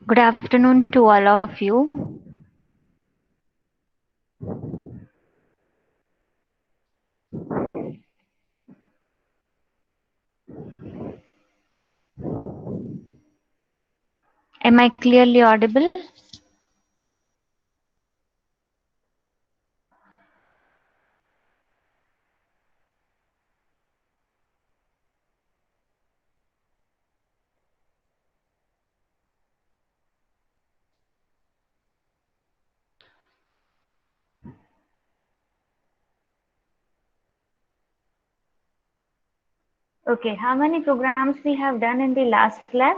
Good afternoon to all of you. Am I clearly audible? Okay, how many programs we have done in the last lab?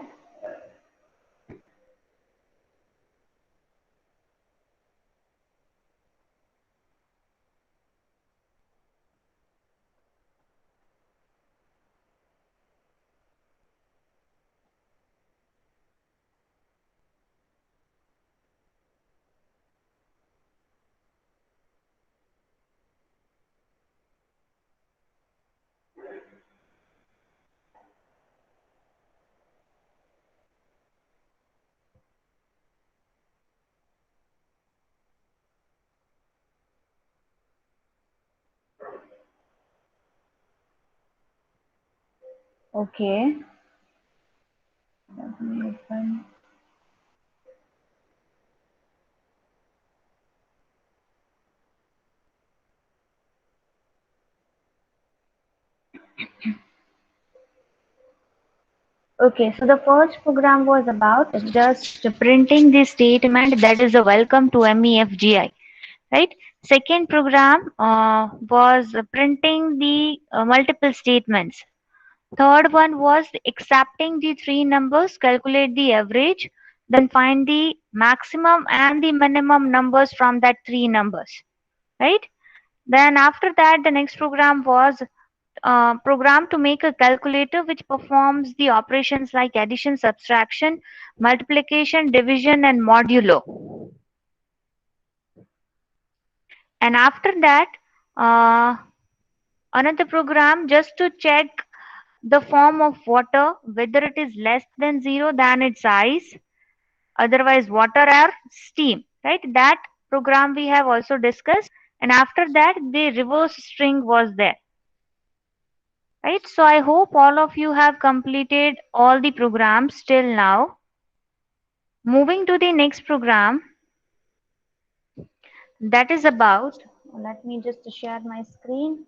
Okay. Let me open. Okay, so the first program was about just printing the statement that is a welcome to MEFGI, right? Second program was printing the multiple statements. Third one was accepting the three numbers, calculate the average, then find the maximum and the minimum numbers from that three numbers, right? Then after that, the next program was program to make a calculator which performs the operations like addition, subtraction, multiplication, division, and modulo. And after that, uh, another program just to check the form of water, whether it is less than zero, than its ice, otherwise water or steam, right? That program we have also discussed. And after that, the reverse string was there, right? So I hope all of you have completed all the programs till now. Moving to the next program, that is about, let me just share my screen.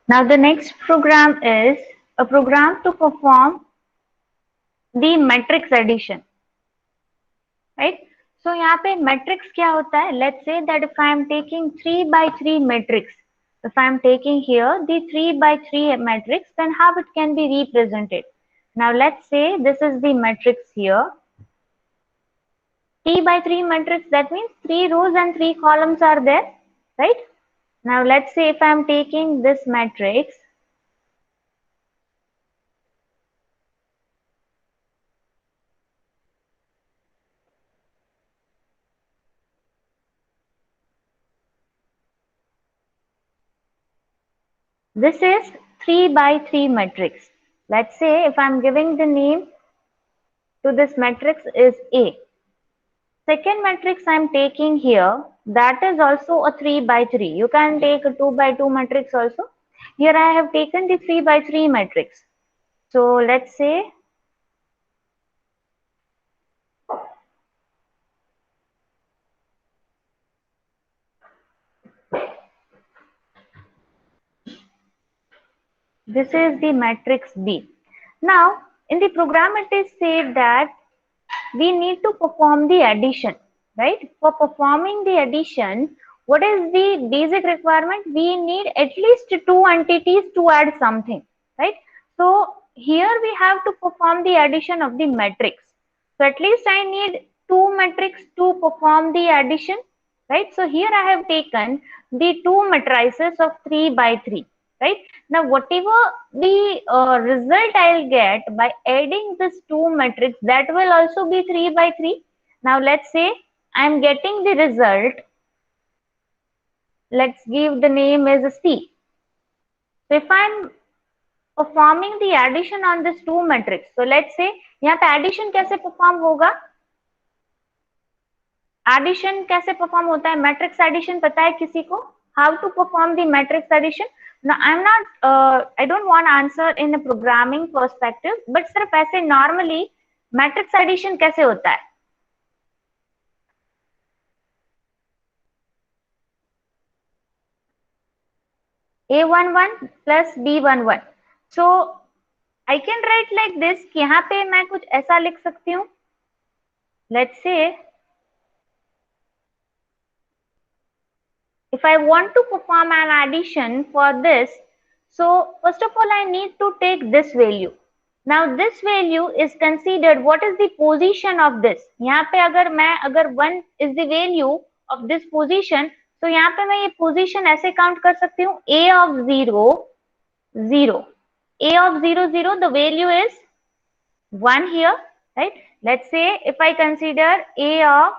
Now the next program is a program to perform the matrix addition, right? So यहाँ पे matrix क्या होता है? Let's say that if I am taking 3 by 3 matrix, if I am taking here the 3 by 3 matrix, then how it can be represented? Now let's say this is the matrix here. 3 by 3 matrix, that means 3 rows and 3 columns are there, right? Now let's say if I am taking this matrix, This is 3 by 3 matrix. Let's say if I'm giving the name to this matrix is A. Second matrix I'm taking here, that is also a 3 by 3. You can take a 2 by 2 matrix also. Here I have taken the 3 by 3 matrix. So let's say this is the matrix B. Now in the program it is said that we need to perform the addition, right? For performing the addition, what is the basic requirement? We need at least two entities to add something, right? So here we have to perform the addition of the matrix. So at least I need two matrix to perform the addition, right? So here I have taken the two matrices of 3 by 3, right? Now whatever the result I'll get by adding this two matrix, that will also be 3 by 3. Now let's say I'm getting the result. Let's give the name as C. So if I'm performing the addition on this two matrix, so let's say यहाँ पे addition कैसे perform होगा? Addition कैसे perform होता है? Matrix addition पता है किसी को? How to perform the matrix addition? Now I'm not, I don't want answer in a programming perspective, but सिर्फ ऐसे normally matrix addition कैसे होता है? A11 plus B11. So I can write like this कि यहाँ पे मैं कुछ ऐसा लिख सकती हूँ. Let's say if I want to perform an addition for this, so first of all I need to take this value. Now this value is considered what is the position of this. यहाँ पे अगर 1 is the value of this position, तो यहाँ पे मैं ये position ऐसे count कर सकती हूँ A of 0 0. A of 0 0, the value is 1 here, right? Let's say if I consider A of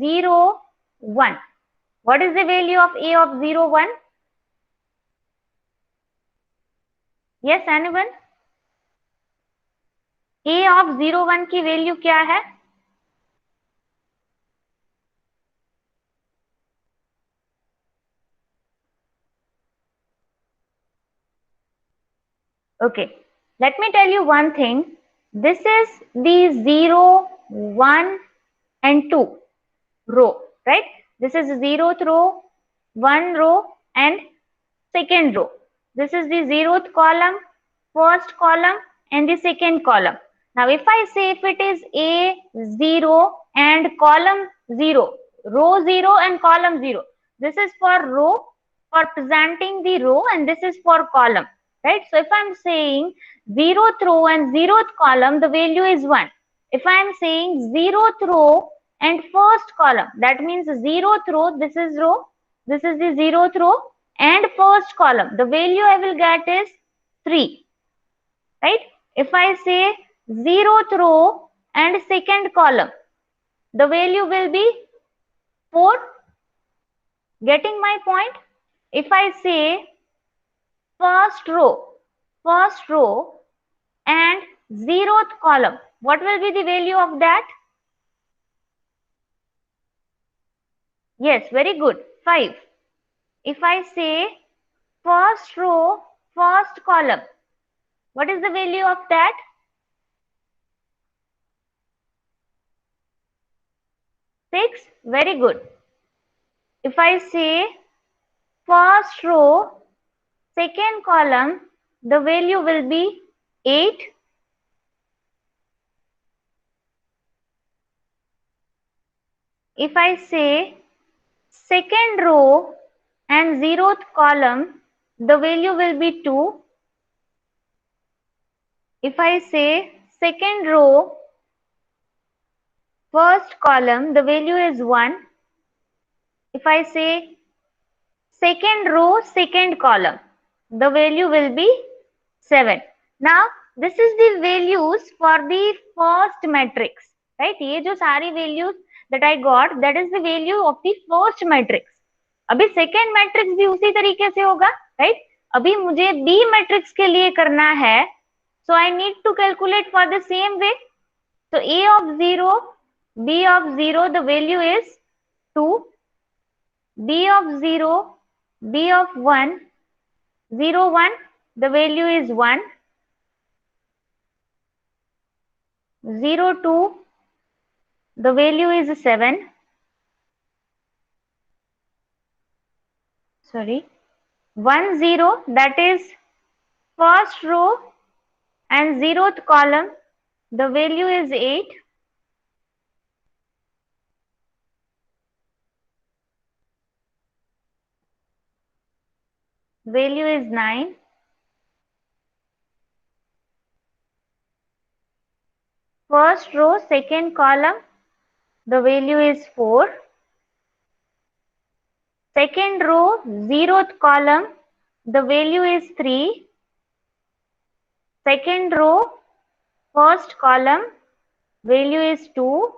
0 1. What is the value of A of 0 1? Yes, anyone? A of 0 1 की value क्या है? Okay, let me tell you one thing. This is the 0, 1 and 2 row, right? This is the 0th row, 1 row and second row. This is the 0th column, first column and the second column. Now if I say if it is A0 and column 0, row 0 and column 0, this is for row, for presenting the row, and this is for column, right? So if I'm saying 0th row and 0th column, the value is 1. If I'm saying 0th row and first column, that means 0th row, this is row, this is the 0th row and first column, the value I will get is 3, right? If I say 0th row and second column, the value will be 4. Getting my point? If I say first row and 0th column, what will be the value of that? Yes, very good, 5. If I say first row, first column, what is the value of that? 6. Very good. If I say first row, second column, the value will be 8. If I say second row and 0th column, the value will be 2. If I say second row, first column, the value is 1. If I say second row, second column, the value will be 7. Now, this is the values for the first matrix, right? ये जो सारी values that I got, that is the value of the first matrix. अभी second matrix भी उसी तरीके से होगा, right? अभी मुझे बी मैट्रिक्स के लिए करना है, so I need to calculate for the same way. So A of 0, B of 0, the value is 2. B of 0, B of 1, 0, 1, the value is 1. 0, 2, the value is 7. Sorry. 1, 0, that is first row and 0th column. The value is 8. Value is 9. First row, second column, the value is 4. Second row, 0th column, the value is 3. Second row, first column, value is 2.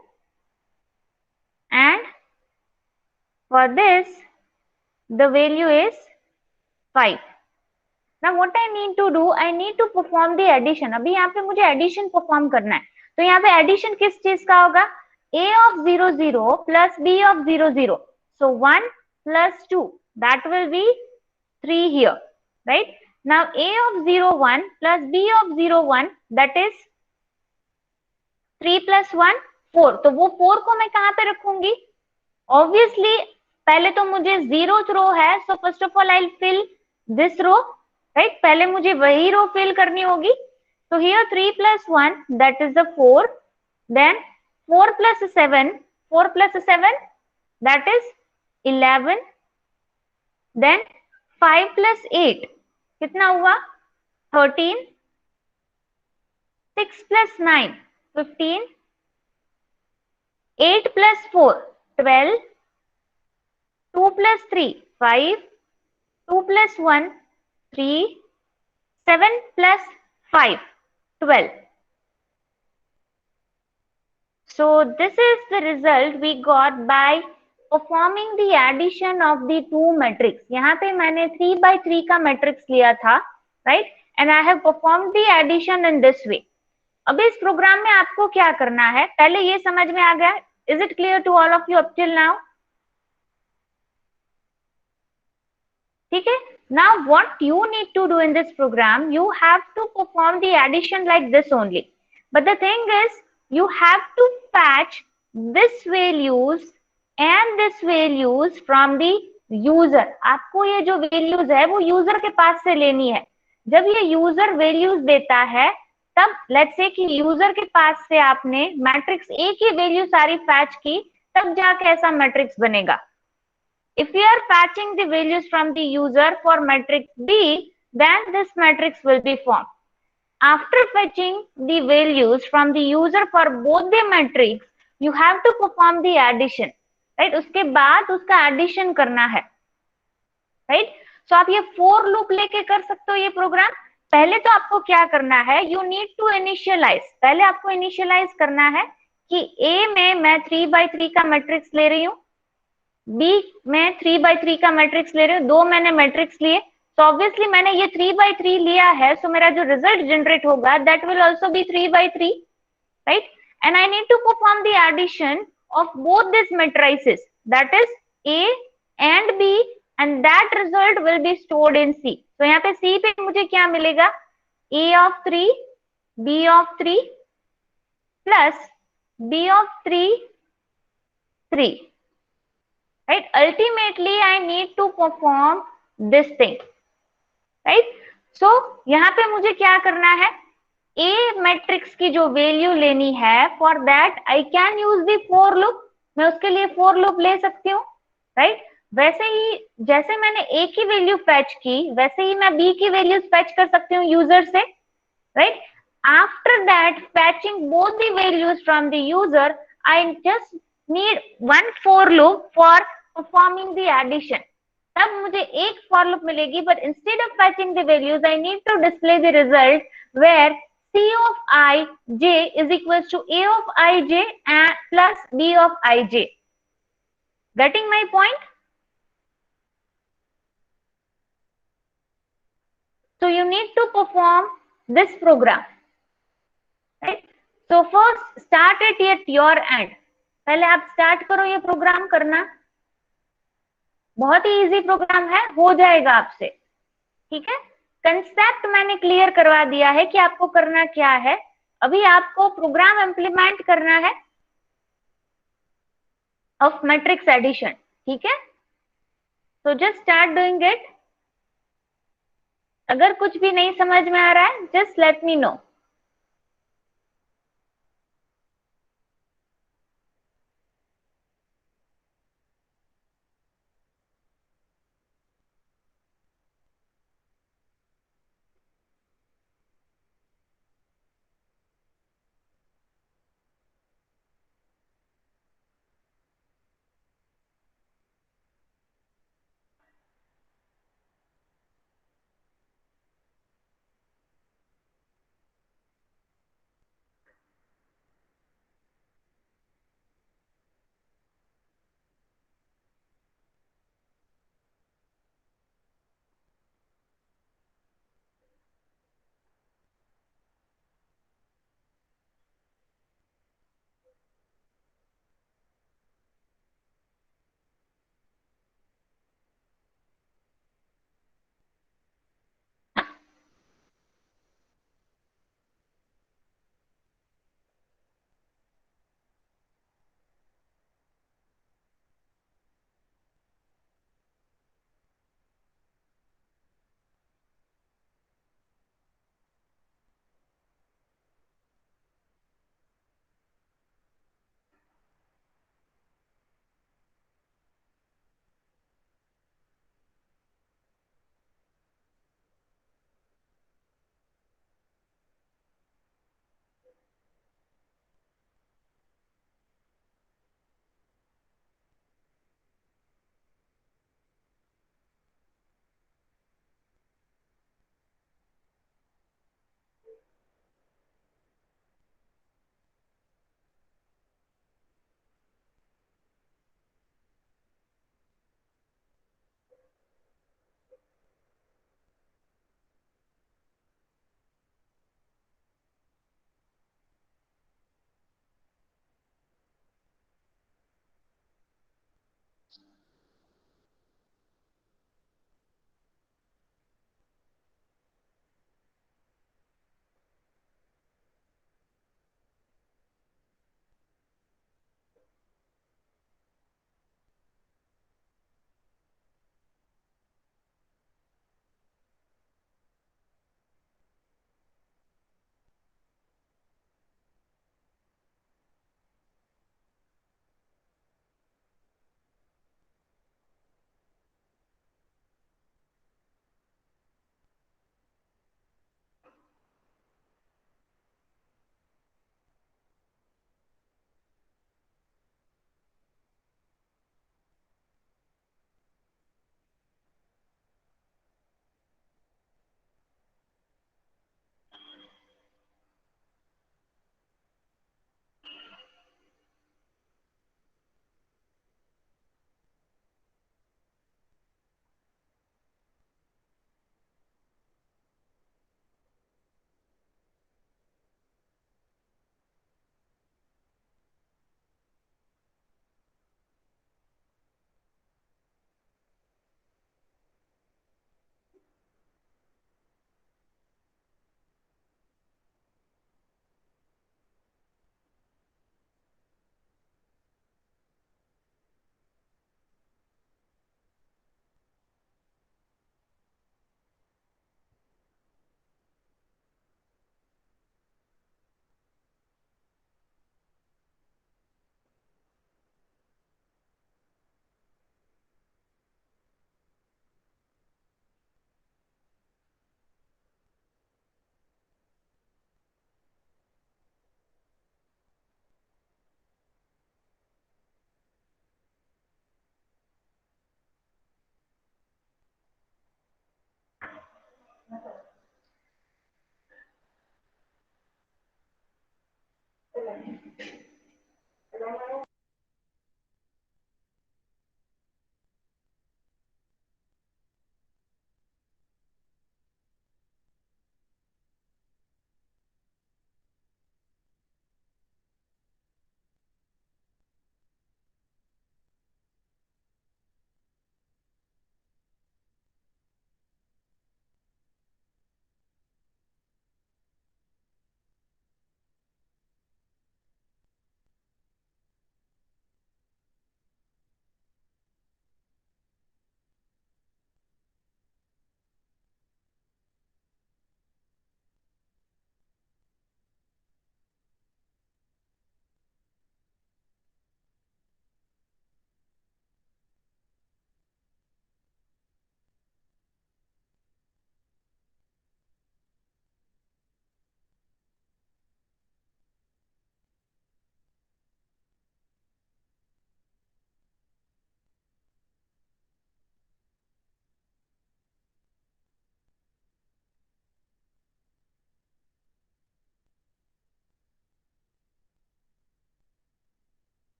And for this, the value is 5. Now what I need to do, I need to perform the addition. अभी यहाँ पे मुझे addition perform करना है. तो यहाँ पे addition किस चीज का होगा? A of 0, 0 plus B of 0, 0. So 1 plus 2, that will be 3 here, right? Now A of 0, 1 plus B of 0, 1, that is 3 plus 1, 4. तो वो 4 को मैं कहाँ पे रखूंगी? Obviously, पहले तो मुझे 0th रो है, so first of all I'll fill this row, right? पहले मुझे वही रो fill करनी होगी. So here 3 plus 1, that is the 4. Then 4 plus 7, 4 plus 7, that is 11. Then 5 plus 8, कितना हुआ? 13. 6 plus 9, 15. 8 plus 4, 12. 2 plus 3, 5. 2 plus 1, 3. 7 plus 5, 12. So this is the result we got by performing the addition of the two matrix. यहाँ पे मैंने 3 by 3 का matrix लिया था, right? And I have performed the addition in this way. अब इस programme में आपको क्या करना है, पहले ये समझ में आ गया? Is it clear to all of you up till now? ठीक है? Now what you need to do in this program, you have to perform the addition like this only. But the thing is, you have to fetch this values and this values from the user. आपको ये जो values है वो user के पास से लेनी है. जब ये user values देता है, तब let's say कि user के पास से आपने matrix A की value सारी fetch की, तब जाके ऐसा matrix बनेगा. If you are fetching the values from the user for matrix B, then this matrix will be formed. After fetching the values from the user for both the matrix, you have to perform the addition, right? उसके बाद उसका addition करना है, right? So आप ये for loop लेके कर सकते हो ये प्रोग्राम. पहले तो आपको क्या करना है, you need to initialize. पहले आपको initialize करना है कि A में मैं 3 by 3 का मैट्रिक्स ले रही हूँ, B में 3 by 3 का मैट्रिक्स ले रही हूँ, दो मैंने मैट्रिक्स लिए, तो ऑब्वियसली मैंने ये 3 by 3 लिया है, सो मेरा जो रिजल्ट जनरेट होगा that will also be 3 by 3, right? And I need to perform the addition of both this matrices, that is A and B, and that result will be stored in C. तो यहाँ पे C पे मुझे क्या मिलेगा? A of 3, B of 3 plus B of 3, 3. Right? Ultimately, I need to perform this thing. Right? So, यहाँ पे मुझे क्या करना है? A मैट्रिक्स की जो वैल्यू लेनी है, for that I can use the for loop. मैं उसके लिए for loop ले सकती हूँ, right? वैसे ही जैसे मैंने A की वैल्यू फैच की, वैसे ही मैं B की वैल्यूज फैच कर सकती हूँ यूजर से, right? After that, fetching both the values from the user, I just need one for loop for performing the addition. तब मुझे एक for loop मिलेगी, but instead of fetching the values, I need to display the result where C of I j is equals to A of I j and plus B of I j. Getting my point? So you need to perform this program, right? So first start it at your end. पहले आप start करो ये programme करना, बहुत ही easy programme है, हो जाएगा आपसे, ठीक है। कंसेप्ट मैंने क्लियर करवा दिया है कि आपको करना क्या है। अभी आपको प्रोग्राम इम्प्लीमेंट करना है ऑफ मैट्रिक्स एडिशन, ठीक है। So just start doing it. अगर कुछ भी नहीं समझ में आ रहा है just let me know.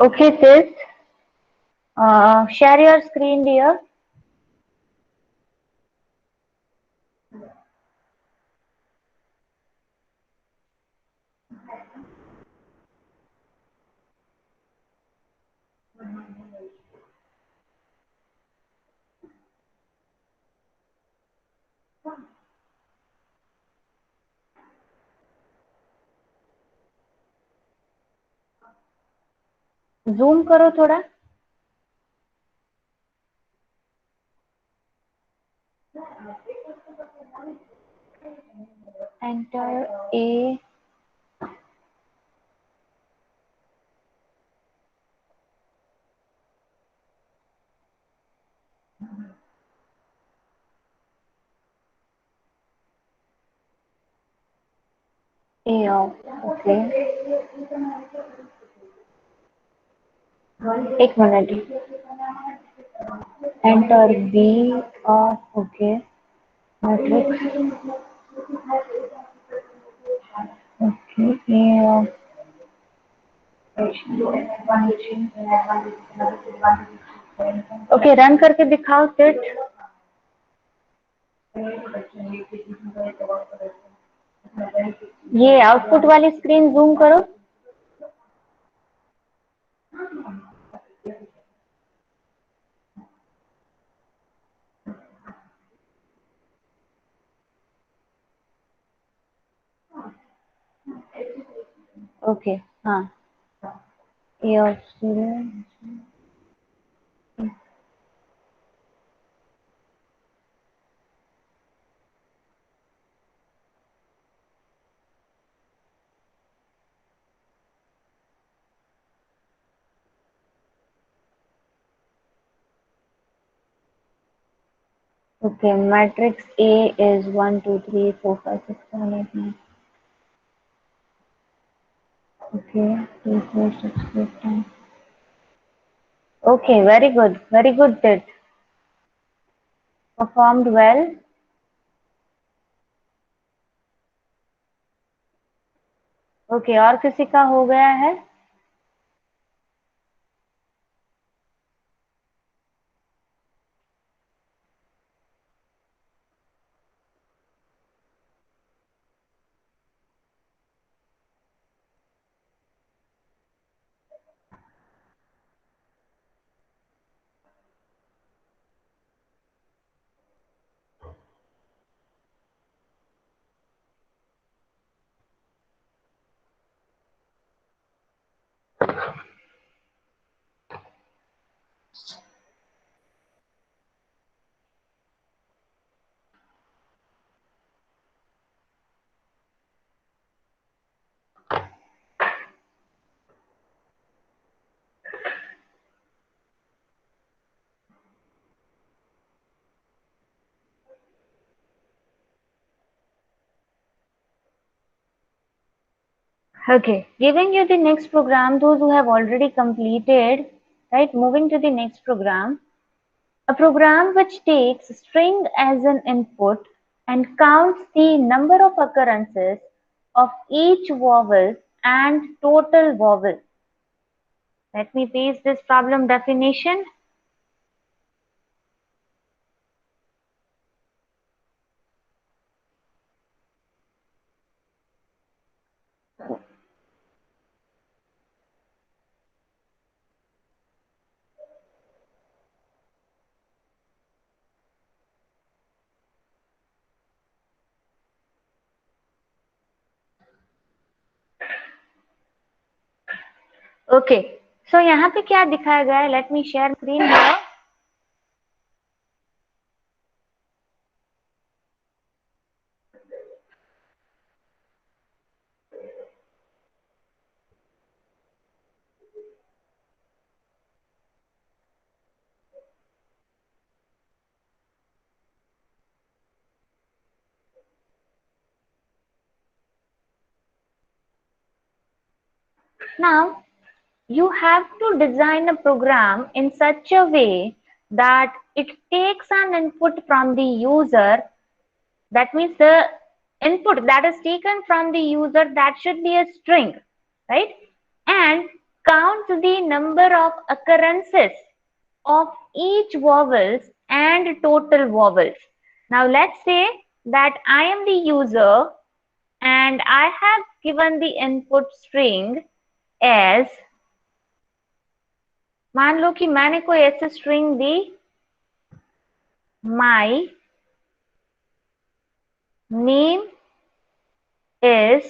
Okay, sis. Share your screen, dear. Zoom करो थोड़ा. Enter A. A of. Okay. एक minute. Enter B of. Okay. Matrix. Okay. A of. Okay, run करके दिखाओ सेट. ये आउटपुट वाली स्क्रीन जूम करो. Okay. हाँ. A of 0. Okay, matrix A is 1, 2, 3, 4, 5, 6, 7, 8, 9. Okay, 2, 4, 6, 8, 9. Okay, very good, Sid. Performed well. Okay, और किसी का हो गया है? Okay, giving you the next program, those who have already completed, right? Moving to the next program. A program which takes string as an input and counts the number of occurrences of each vowel and total vowel. Let me paste this problem definition. Okay, so यहाँ पे क्या दिखाया गया है? Let me share screen here. Now, you have to design a program in such a way that it takes an input from the user. That means the input that is taken from the user, that should be a string, right? And count the number of occurrences of each vowels and total vowels. Now let's say that I am the user and I have given the input string as, मान लो कि मैंने कोई ऐसे string the, my name is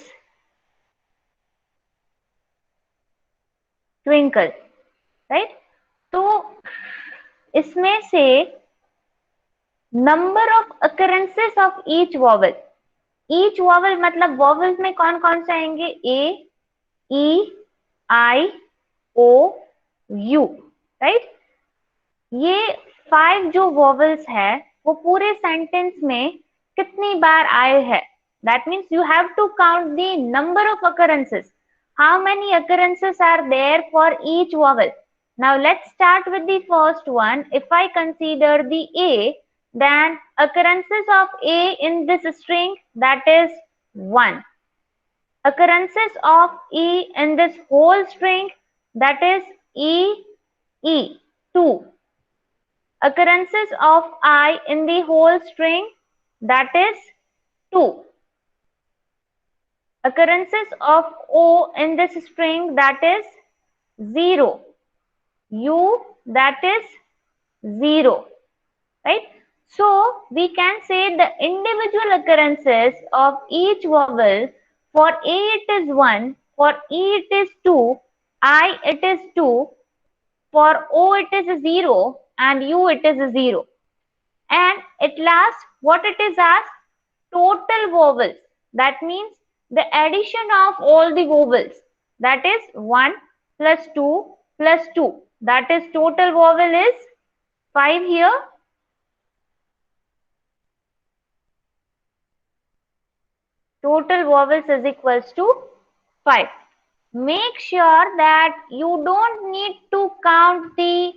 Twinkle, right? तो इसमें से number of occurrences of each vowel, each vowel मतलब vowels में कौन कौन से आएंगे, ए, ई, आई, ओ, यू, राइट? ये 5 जो वॉवल्स है वो पूरे सेंटेंस में कितनी बार आए हैं, that means you have to count the number of occurrences, how many occurrences are there for each vowel. Now let's start with the first one. If I consider the a, then occurrences of a in this string, that is 1. Occurrences of e in this whole string, that is e, e, 2. Occurrences of I in the whole string, that is 2. Occurrences of O in this string, that is 0. U, that is 0. Right? So we can say the individual occurrences of each vowel. For A it is 1, for E it is 2, I it is 2, for O it is 0, and U it is 0. And at last, what it is as total vowels. That means the addition of all the vowels. That is 1 plus 2 plus 2. That is total vowel is 5 here. Total vowels is equals to 5. Make sure that you don't need to count the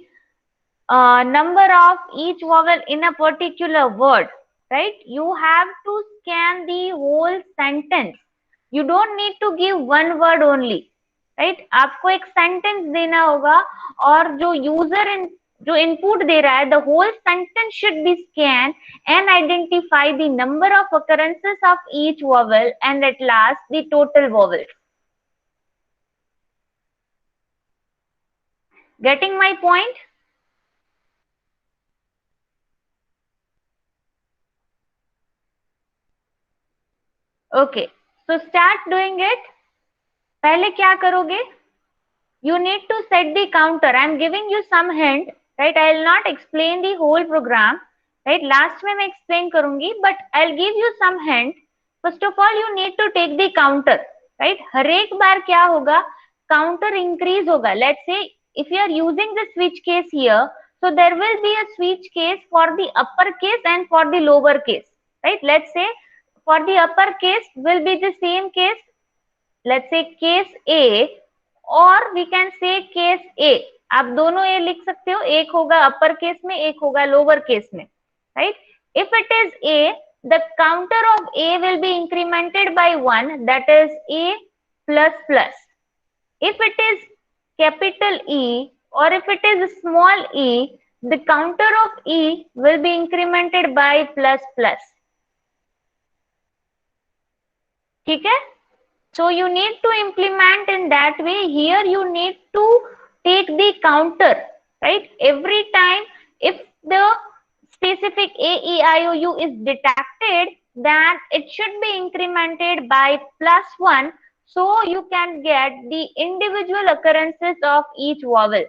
number of each vowel in a particular word, right? You have to scan the whole sentence. You don't need to give one word only, right? आपको एक sentence देना होगा और जो user जो input दे रहा है, the whole sentence should be scanned and identify the number of occurrences of each vowel and at last the total vowels. Getting my point? Okay, so start doing it. पहले क्या करोगे? You need to set the counter. I am giving you some hint, right? I will not explain the whole program, right? Last में मैं explain करूंगी, but I'll give you some hint. First of all, you need to take the counter, right? हर एक बार क्या होगा? Counter increase होगा. Let's say if you are using the switch case here, so there will be a switch case for the upper case and for the lower case, right? Let's say for the upper case will be the same case. Let's say case A और we can say case ए. आप दोनों ए लिख सकते हो, एक होगा upper case में, एक होगा लोअर केस में, right? If it is A, the counter of A will be incremented by 1, that is A plus plus. If it is capital E और if it is small E, the counter of E will be incremented by plus plus. ठीक है? So you need to implement in that way. Here you need to take the counter, right? Every time if the specific A, E, I, O, U is detected, then it should be incremented by +1. So you can get the individual occurrences of each vowel.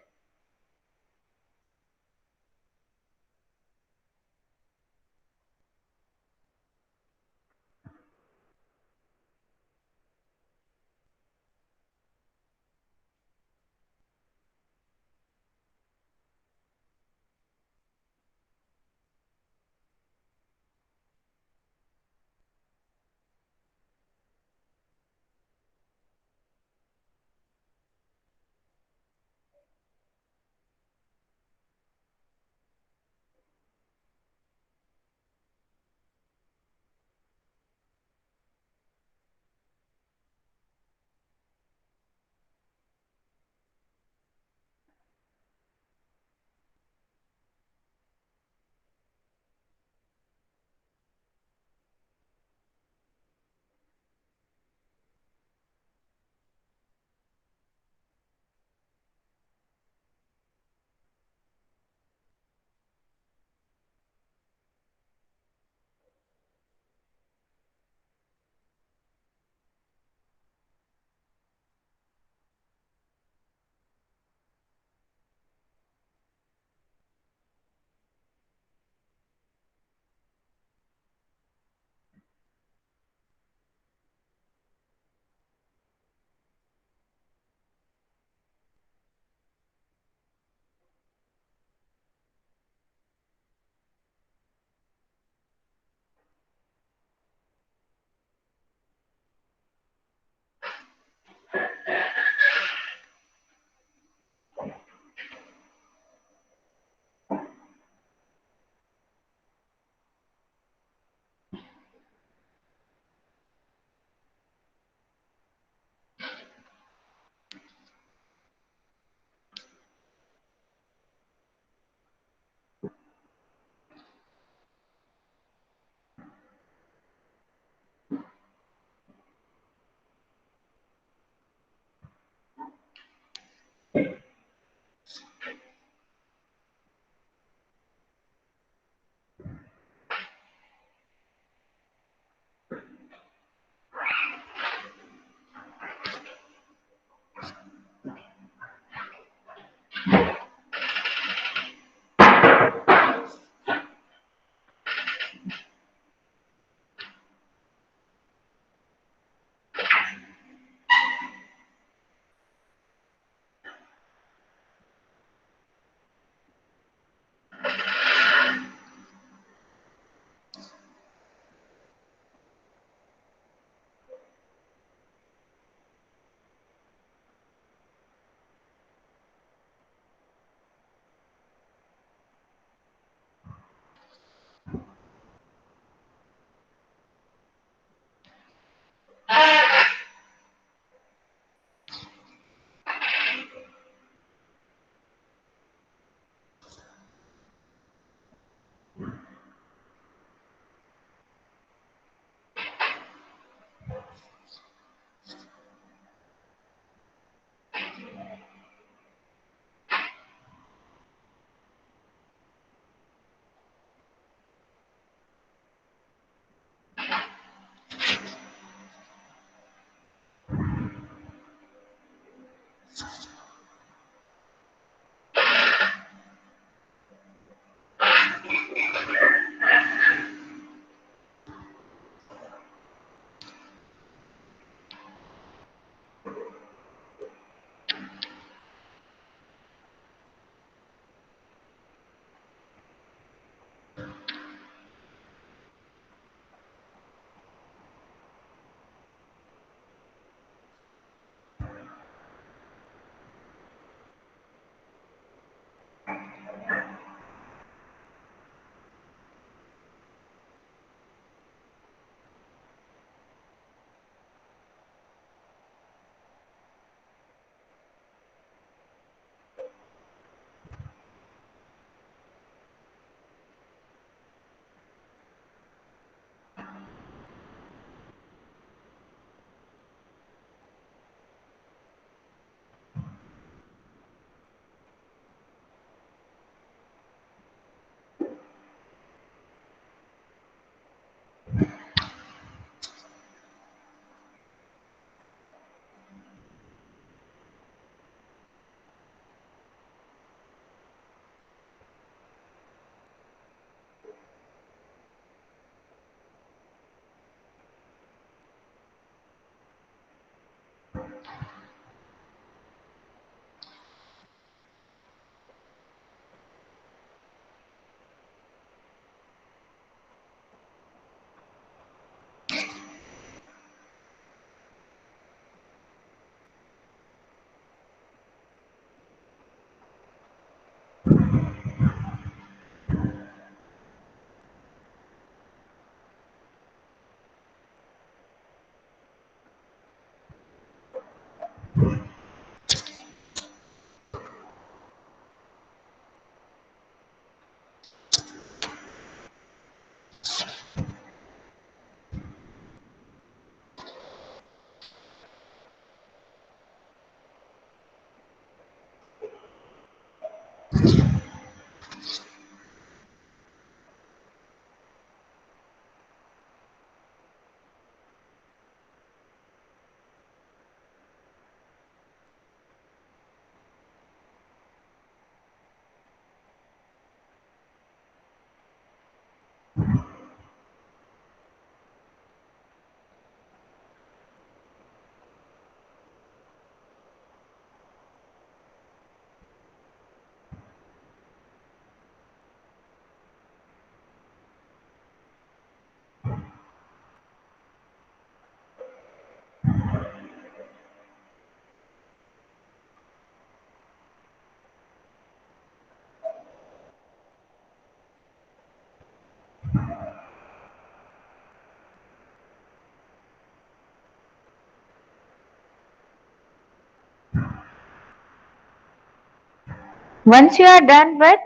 Once you are done with,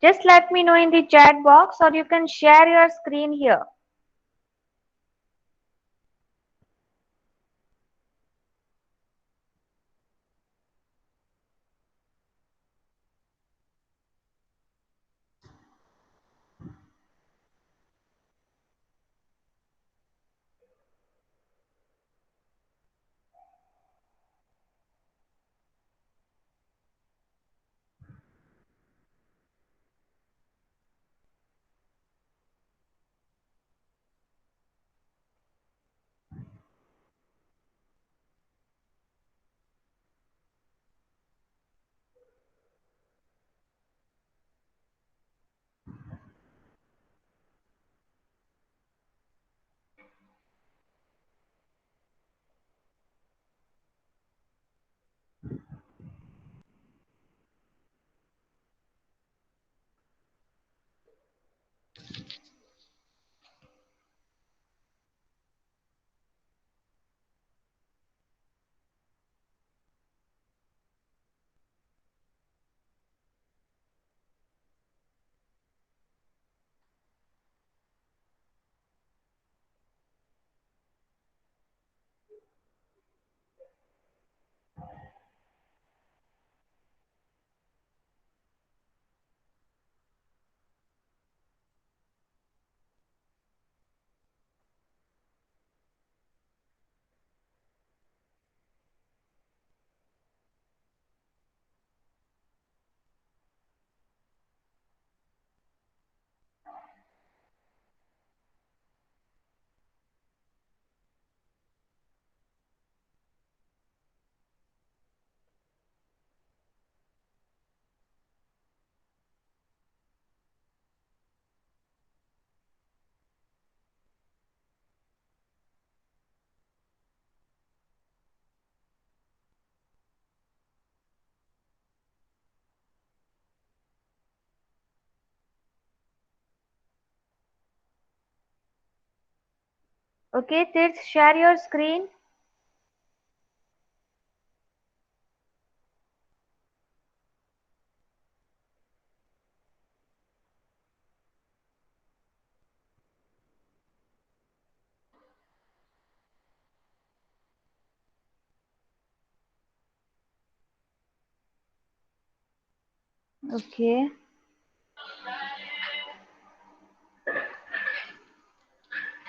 just let me know in the chat box or you can share your screen here. Okay, Tirth, share your screen. Okay.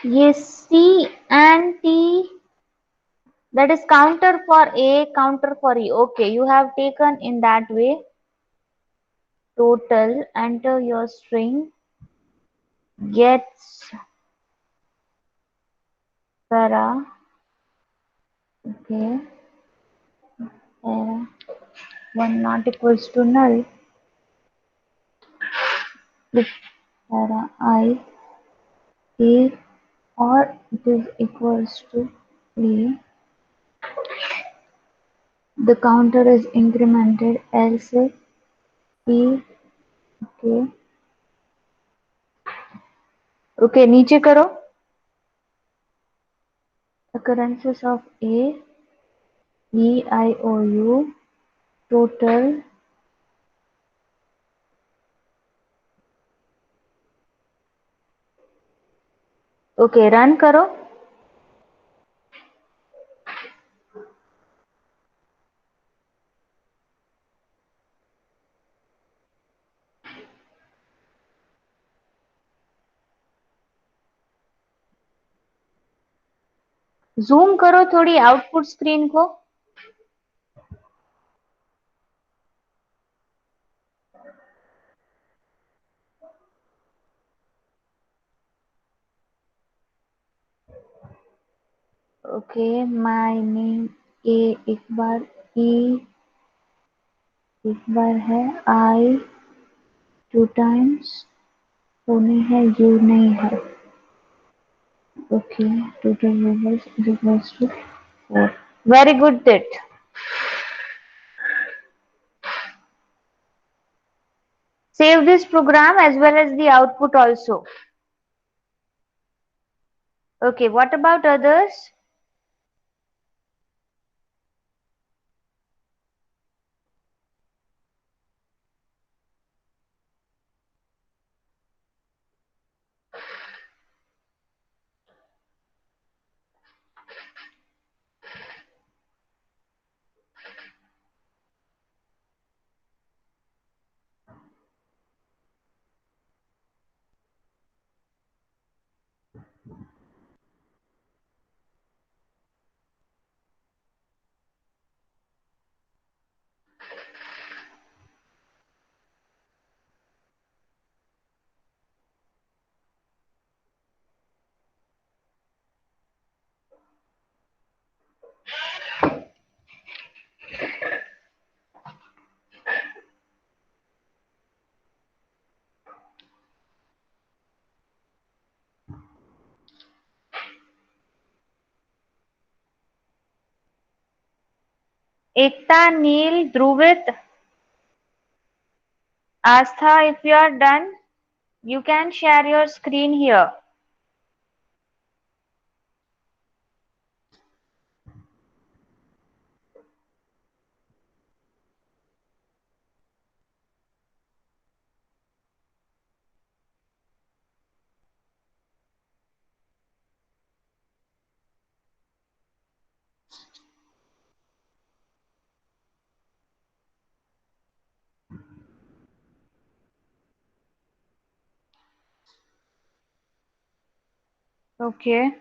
Yes, C and T, that is counter for A, counter for E. Okay, you have taken in that way. Total, enter your string, gets para, okay, para, 1 not equals to null, if para I, A, or it is equals to A, the counter is incremented, else if P, okay, okay, नीचे करो, occurrences of A, E, I, O, U, total, okay, run करो, zoom करो थोड़ी output screen को. Okay, my name A एक बार, E एक बार है, I 2 times, Pune है, U नहीं है. Okay, total vowels is equals to 4. Very good, Tit. Save this program as well as the output also. Okay, what about others? Ekta, Neil, Dhruvit, Astha, if you are done, you can share your screen here. Okay.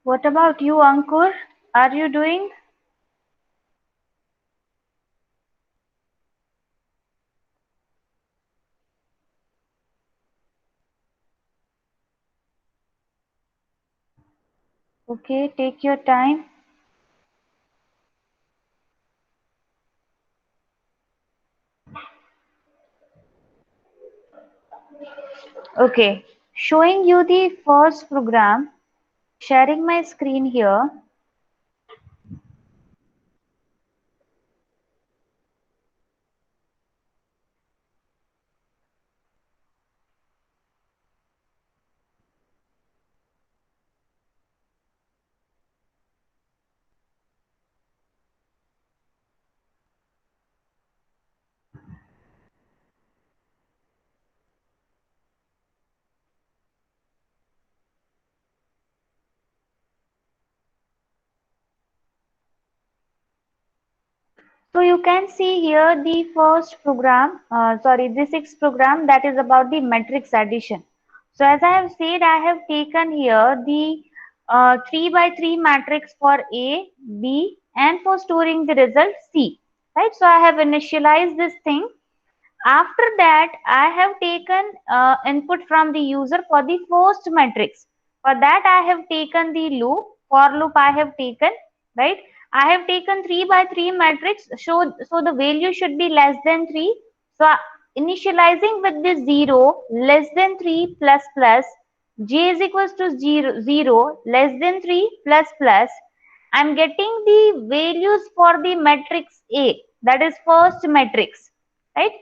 What about you, Ankur? Are you doing? Okay, take your time. Okay, showing you the first program, sharing my screen here. So you can see here the first program, the sixth program that is about the matrix addition. So as I have said, I have taken here the 3 by 3 matrix for A, B and for storing the result C. Right. So I have initialized this thing. After that, I have taken input from the user for the first matrix. For that, I have taken the loop, for loop I have taken, right? I have taken 3 by 3 matrix, so the value should be less than 3. So initializing with the 0, less than 3 plus plus, j is equals to 0, 0 less than 3 plus plus. I'm getting the values for the matrix A, that is first matrix, right?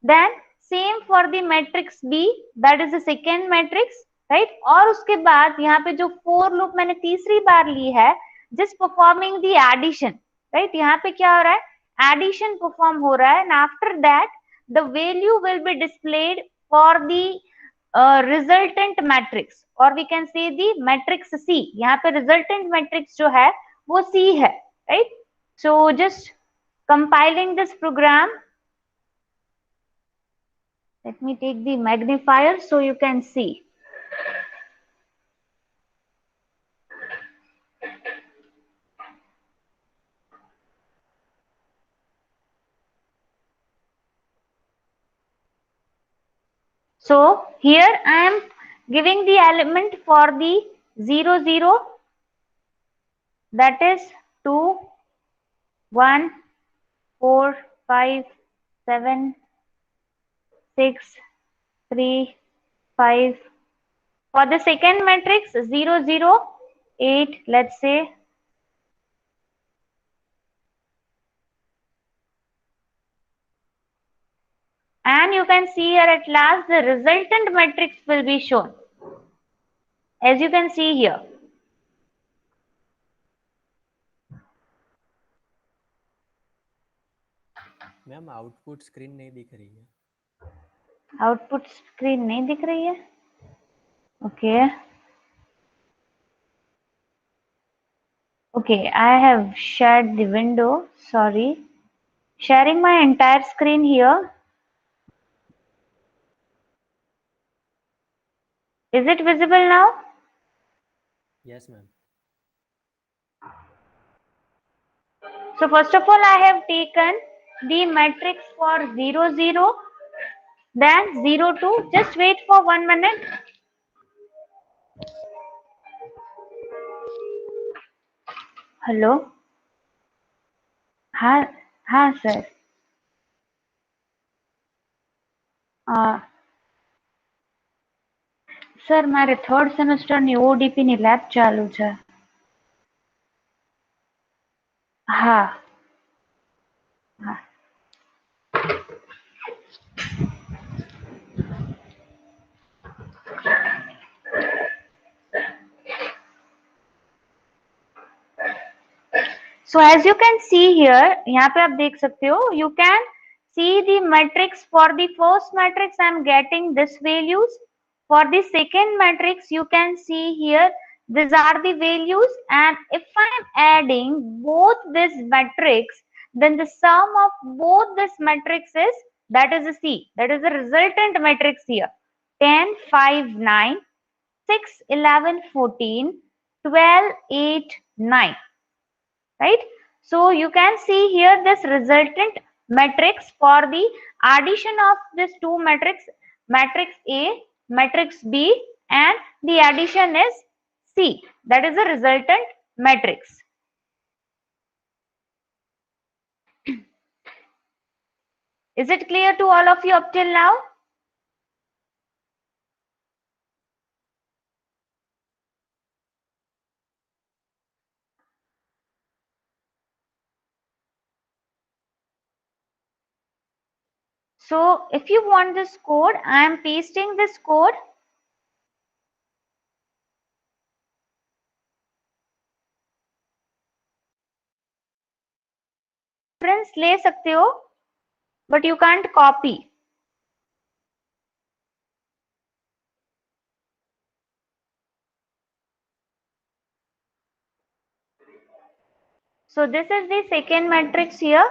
Then same for the matrix B, that is the second matrix, right? और उसके बाद यहाँ पे जो for loop मैंने तीसरी बार ली है, just performing the addition, right? यहाँ पे क्या हो रहा है? Addition perform हो रहा है, and after that the value will be displayed for the resultant matrix, or we can say the matrix C. यहाँ पे resultant matrix जो है वो C है, right? So just compiling this program. Let me take the magnifier so you can see. So here I am giving the element for the 0 0, that is 2, 1, 4, 5, 7, 6, 3, 5. For the second matrix 0 0, 8, let's say. And you can see here at last the resultant matrix will be shown, as you can see here. Ma'am output screen नहीं दिख रही है. Output screen नहीं दिख रही है. Okay okay, I have shared the window. Sorry, sharing my entire screen here. Is it visible now? Yes ma'am. So first of all, I have taken the matrix for 0 0, then 0 2. Just wait for 1 minute. Hello. हाँ हाँ sir. Sir મારે third સેમેસ્ટરની ODP ની lab ચાલુ છે. હા હા. So as you can see here, यहाँ पे आप देख सकते हो, you can see the matrix. For the first matrix I am getting this values. For the second matrix you can see here, these are the values, and if I am adding both this matrix, then the sum of both this matrix is, that is a C, that is the resultant matrix here. 10 5 9, 6 11 14, 12 8 9. Right? So you can see here this resultant matrix for the addition of this two matrix, matrix A, matrix B, and the addition is C. That is the resultant matrix. Is it clear to all of you up till now? So if you want this code, I am pasting this code. Reference ले सकते हो, but you can't copy. So this is the second matrix here.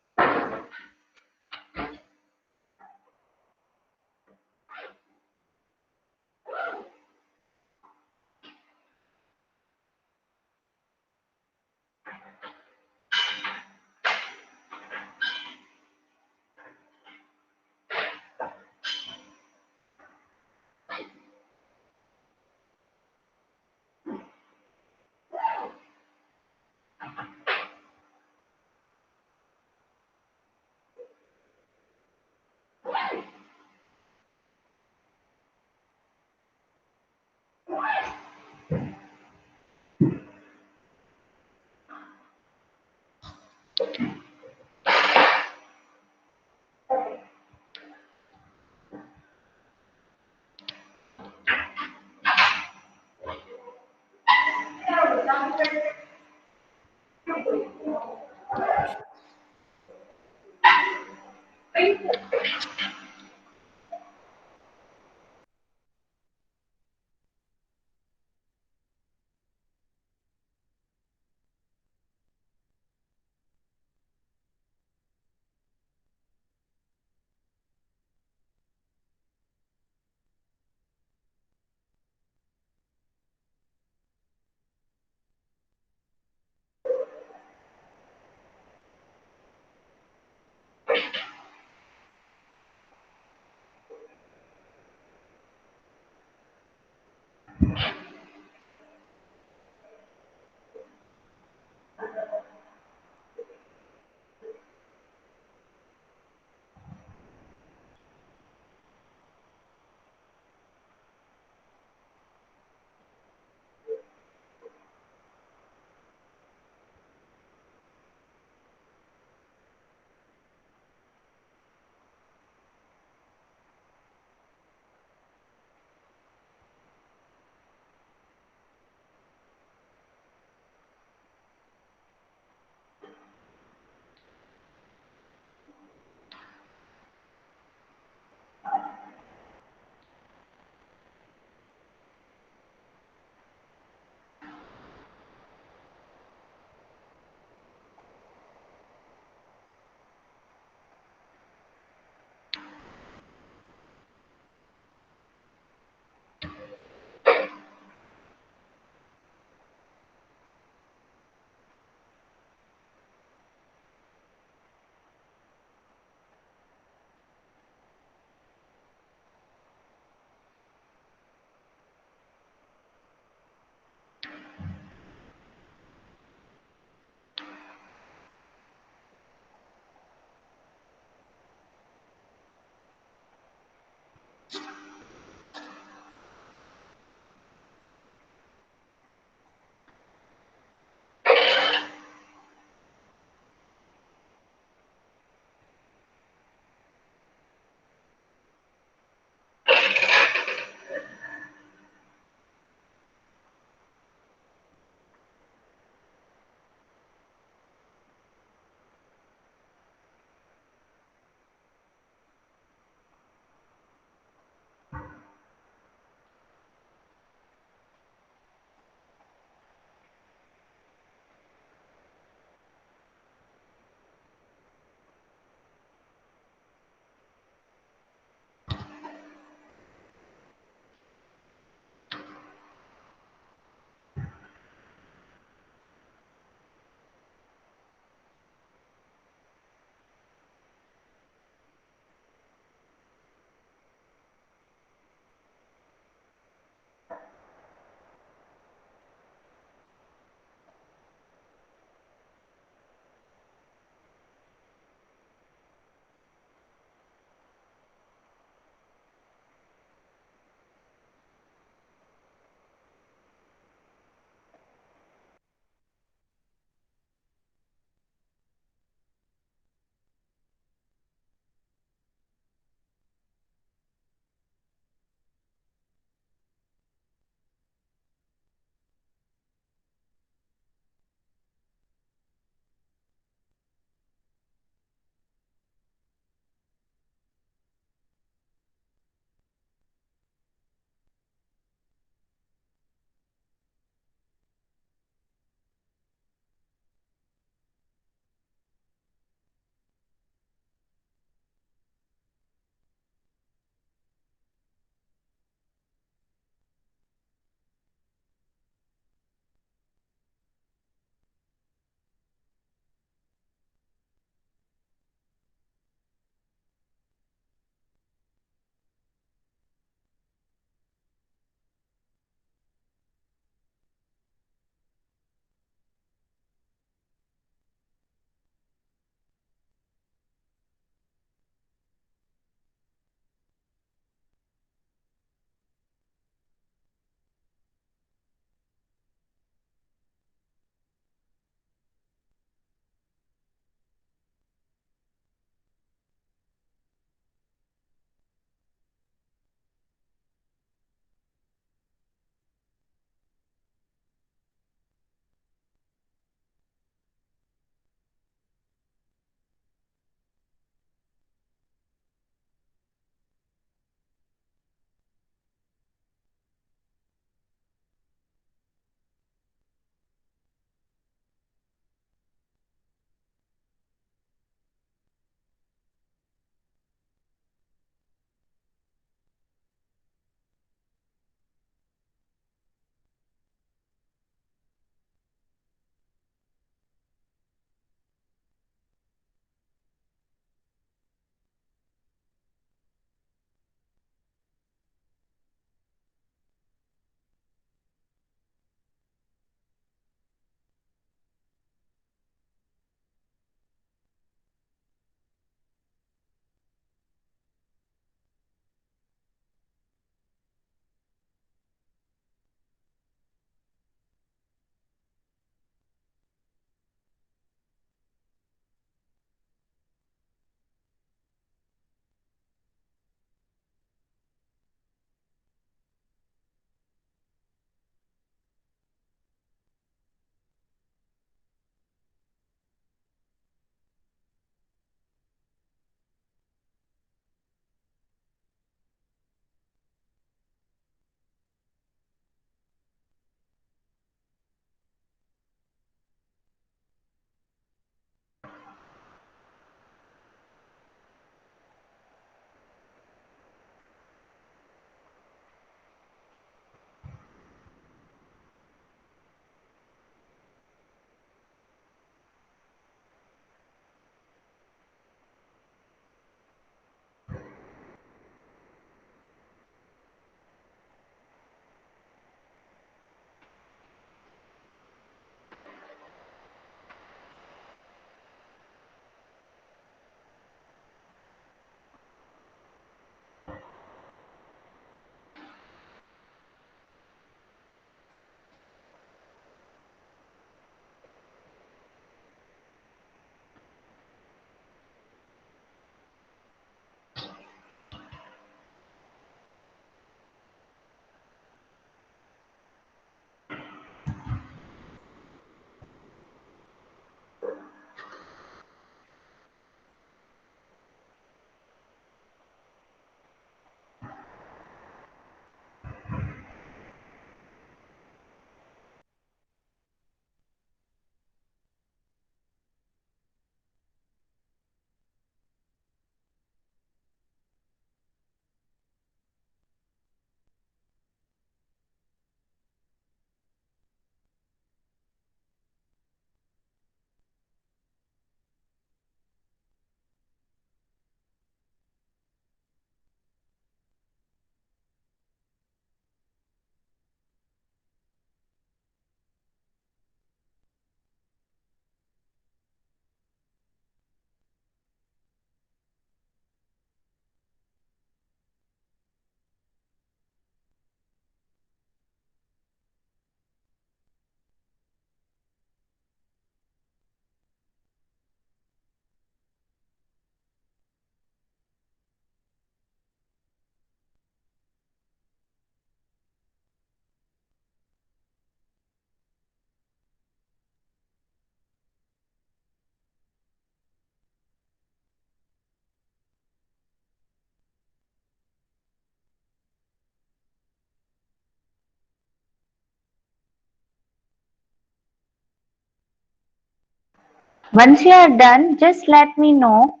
Once you are done, just let me know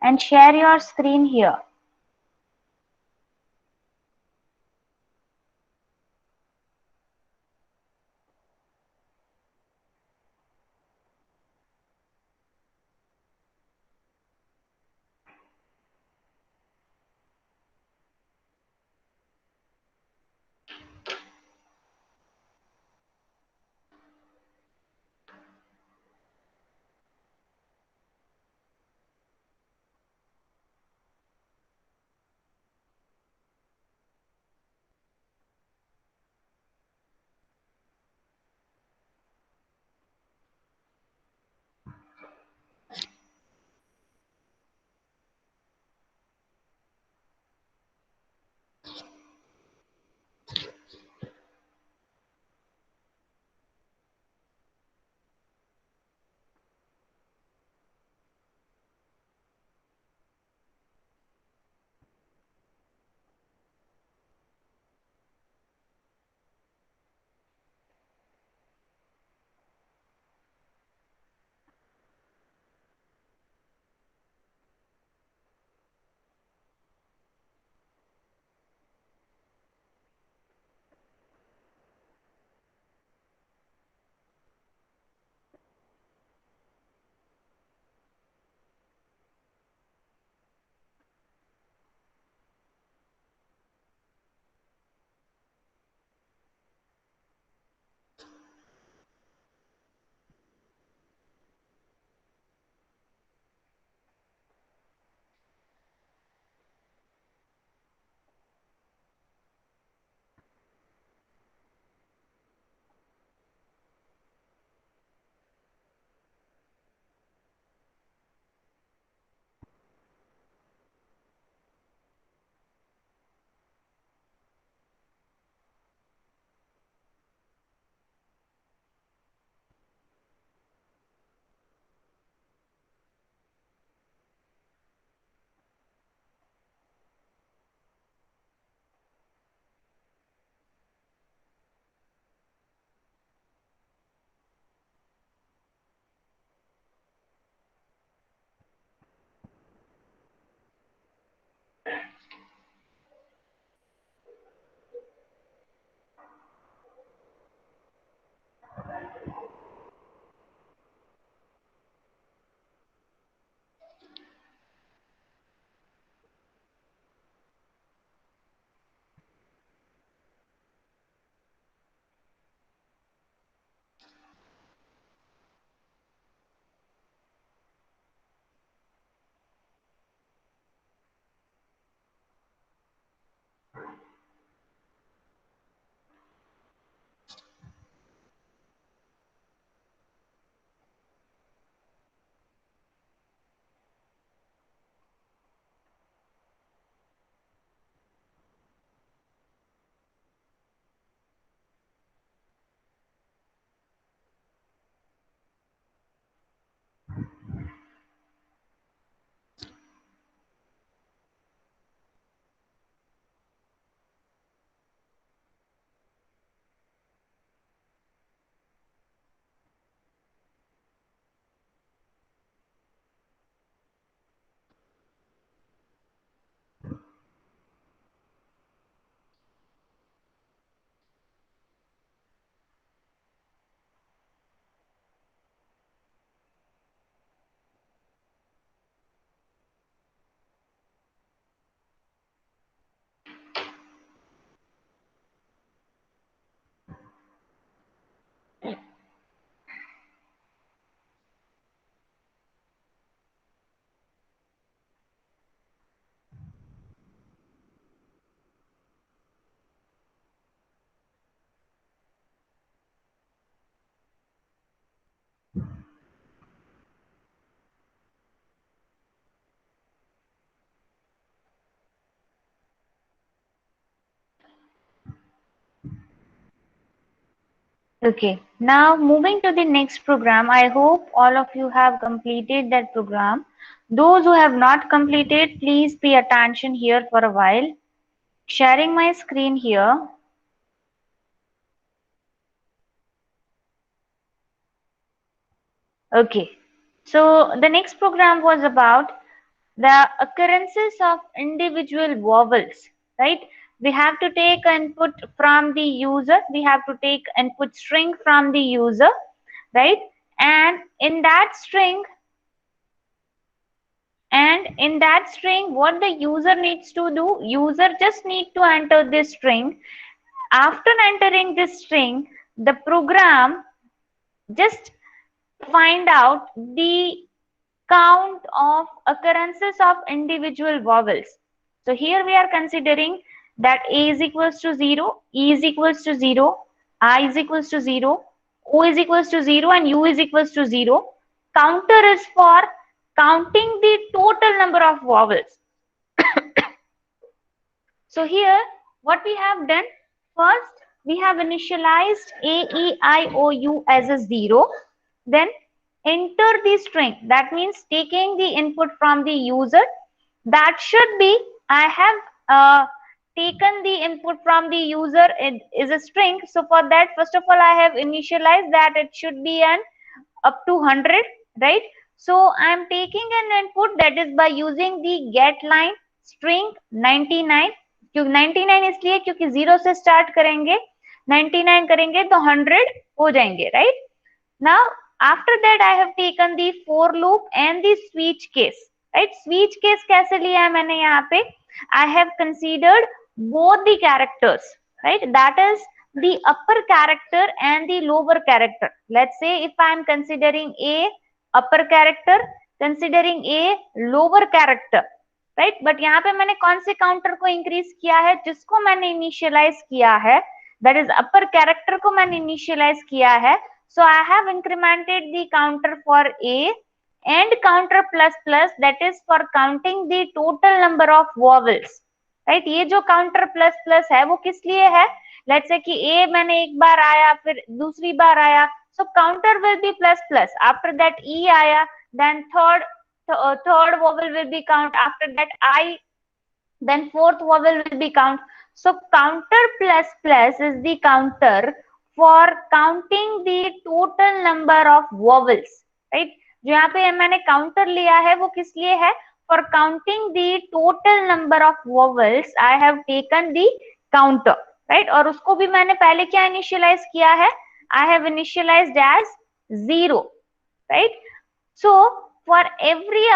and share your screen here. Okay, now moving to the next program, I hope all of you have completed that program. Those who have not completed, please pay attention here for a while. Sharing my screen here. Okay. So the next program was about the occurrences of individual vowels, right? We have to take input from the user, we have to take input string from the user, right? And in that string, what the user needs to do, user just need to enter this string. After entering this string, the program just find out the count of occurrences of individual vowels. So here we are considering that A is equals to 0, E is equals to 0, I is equals to 0, O is equals to 0 and U is equals to 0. Counter is for counting the total number of vowels. So here what we have done, first we have initialized A, E, I, O, U as a 0. Then enter the string. That means taking the input from the user. That should be, I have taken the input from the user, it is a string. So for that, first of all, I have initialized that it should be an up to 100, right? So I am taking an input, that is by using the get line string 99. क्योंकि 99 इसलिए क्योंकि 0 से start करेंगे, 99 करेंगे तो 100 हो जाएंगे, right? Now after that I have taken the for loop and the switch case, right? Switch case कैसे लिया है मैंने यहाँ पे, I have considered both the characters, right? That is the upper character and the lower character. Let's say if I am considering a upper character, considering a lower character, right? But यहाँ पे मैंने कौन से counter को increase किया है, जिसको मैंने इनिशियलाइज किया है, that is upper character को मैंने इनिशियलाइज किया है. So I have incremented the counter for A and counter plus plus, that is for counting the total number of vowels, right? ये जो counter plus plus है वो किस लिए है, let's say कि A मैंने एक बार आया फिर दूसरी बार आया, so counter will be plus plus. After that E आया, then third vowel will be count, after that I, then fourth vowel will be count. So counter plus plus is the counter for counting the total number of vowels, right? जो यहाँ पे मैंने counter लिया है वो किस लिए है, for counting the total number of vowels I have taken the counter, right? और उसको भी मैंने पहले क्या initialize किया है, I have initialized as 0, right? So for every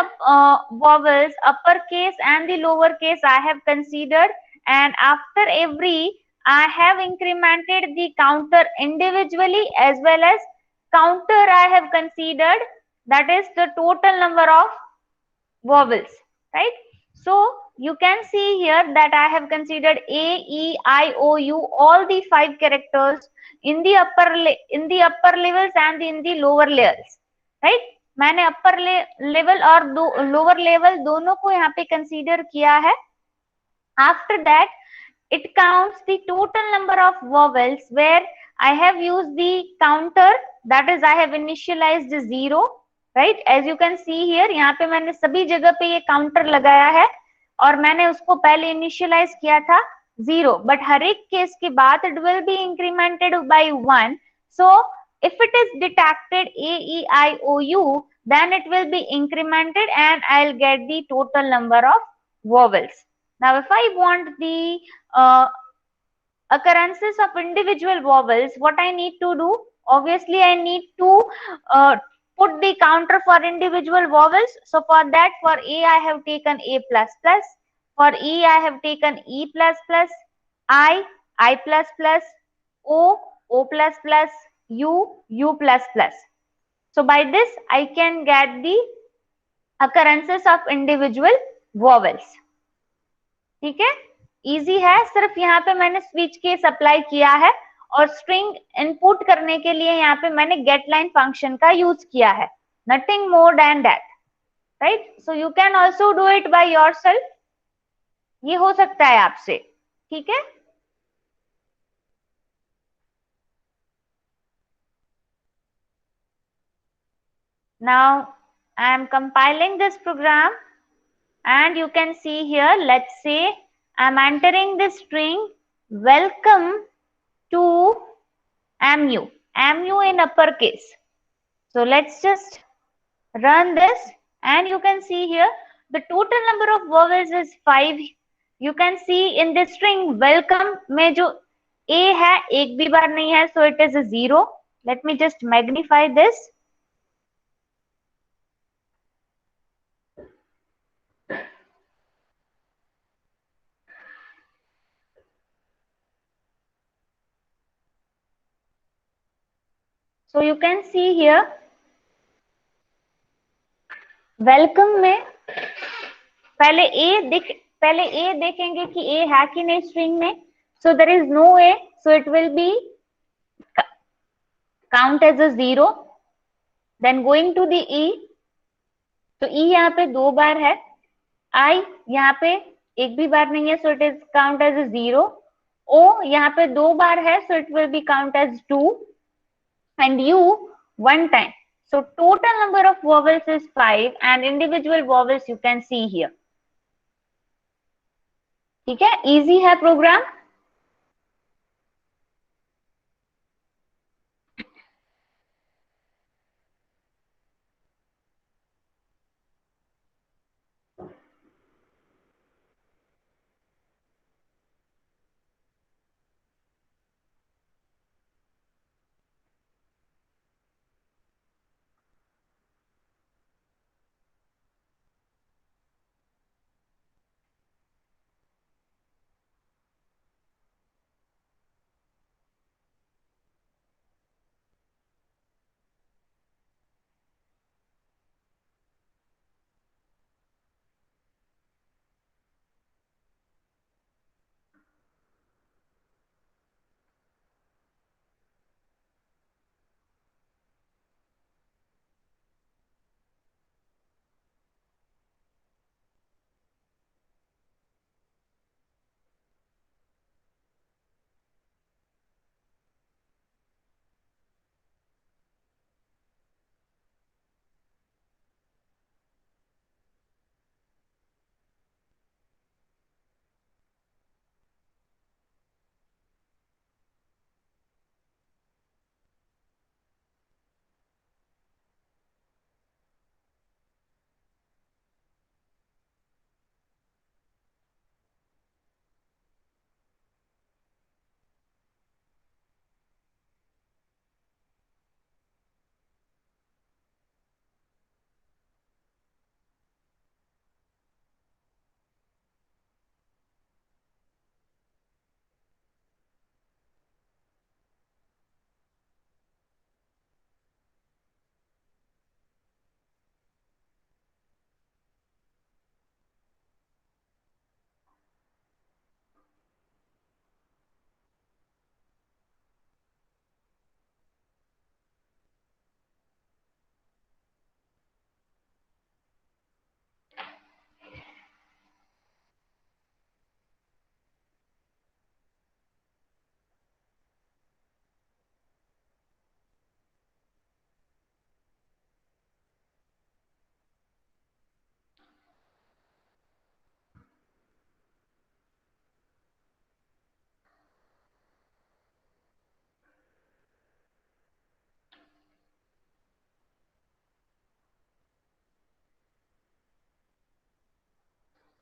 vowels, uppercase and the lowercase I have considered, and after every I have incremented the counter individually as well as counter I have considered, that is the total number of vowels, right? So you can see here that I have considered A, E, I, O, U, all the 5 characters in the upper levels and in the lower layers, right? मैंने upper level और lower level दोनों को यहाँ पे consider किया है. After that it counts the total number of vowels where I have used the counter, that is I have initialized 0, right? As you can see here, यहाँ पे मैंने सभी जगह पे ये counter लगाया है और मैंने उसको पहले initialize किया था 0, but हर एक केस के बाद it will be incremented by 1. So if it is detected A, E, I, O, U, then it will be incremented and I'll get the total number of vowels. Now if I want the occurrences of individual vowels, what I need to do? Obviously I need to put the counter for individual vowels. So for that, for A I have taken A plus plus, for E I have taken E plus plus, I plus plus, O plus plus, U plus plus. So by this I can get the occurrences of individual vowels. ठीक है, easy है. सिर्फ यहाँ पे मैंने switch case apply किया है और स्ट्रिंग इनपुट करने के लिए यहाँ पे मैंने गेट लाइन फंक्शन का यूज किया है. Nothing more than that, right? So you can also do it by yourself. ये हो सकता है आपसे, ठीक है? Now I am compiling this program and you can see here, let's say I'm entering the string welcome to MU in uppercase. So let's just Run this, and you can see here the total number of vowels is 5. You can see in this string welcome में जो a है एक भी बार नहीं है, so it is a 0. Let me just magnify this. So you can see here welcome में पहले a देखेंगे कि a है कि नहीं string में. So there is no a, so it will be count as a 0. Then going to the e, तो e यहाँ पे 2 बार है. I यहाँ पे एक भी बार नहीं है, so it is count as a 0. O यहाँ पे 2 बार है, so it will be count as 2. And U 1 time. So total number of vowels is 5 and individual vowels you can see here. ठीक है, easy है program.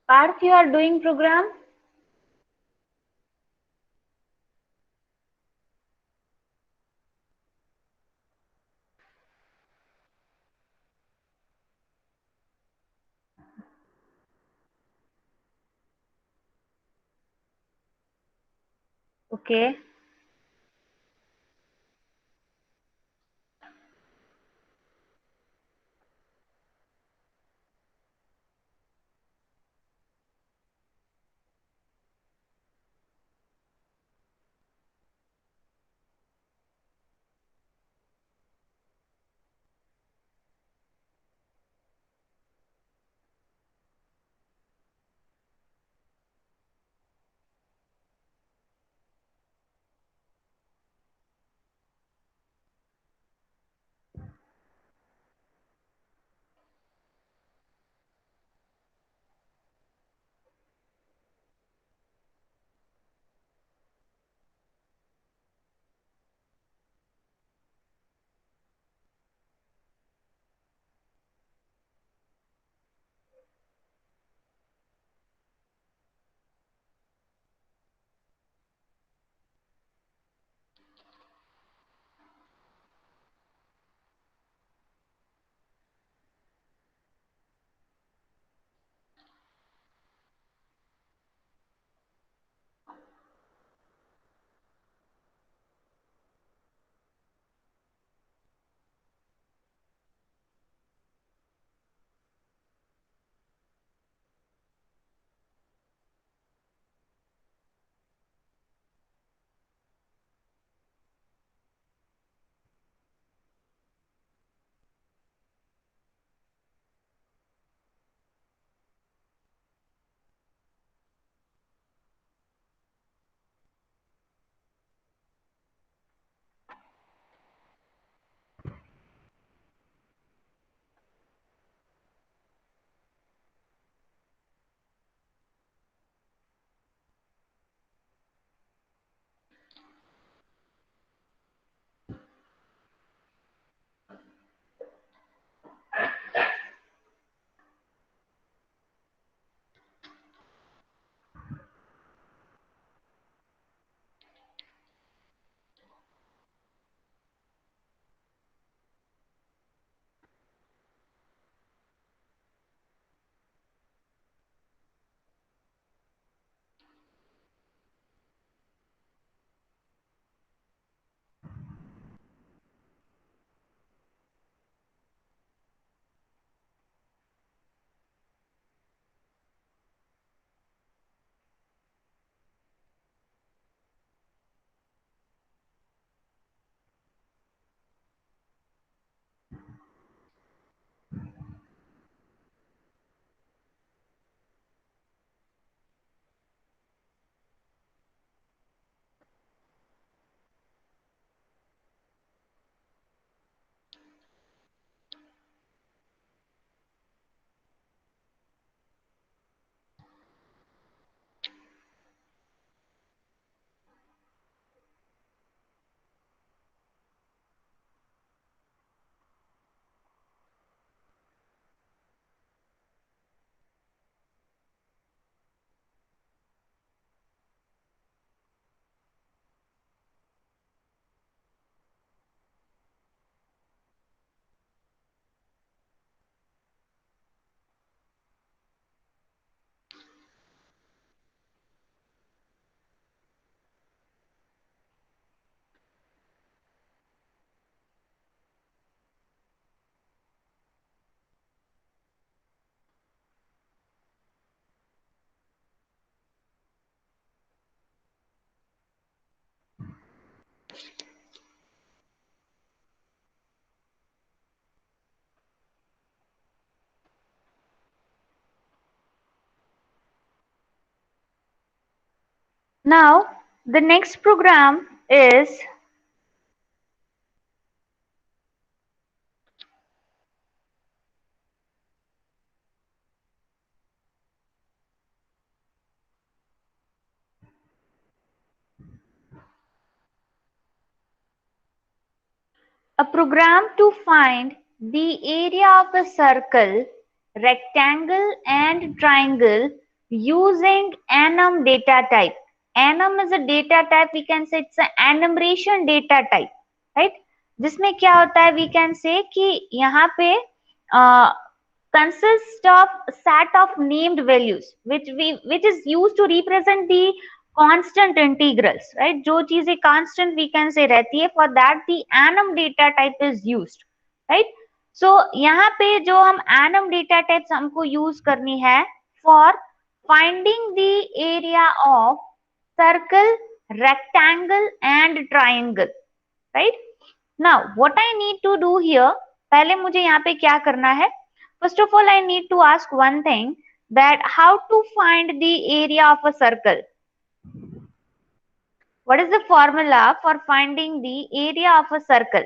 Parth, you are doing program. Okay. Now, the next program is a program to find the area of a circle, rectangle, and triangle using enum data type. Enum is a data type, we can say it's an enumeration data type, right? जिसमें क्या होता है, we can say कि यहाँ पे consist of set of named values which is used to represent the constant integrals, right? जो चीजें constant we can say रहती है, for that the enum data type is used, right? So यहाँ पे जो हम enum data types हमको use करनी है for finding the area of circle, rectangle and triangle, right? Now what I need to do here, पहले मुझे यहाँ पे क्या करना है? First of all, I need to ask one thing, that how to find the area of a circle. What is the formula for finding the area of a circle?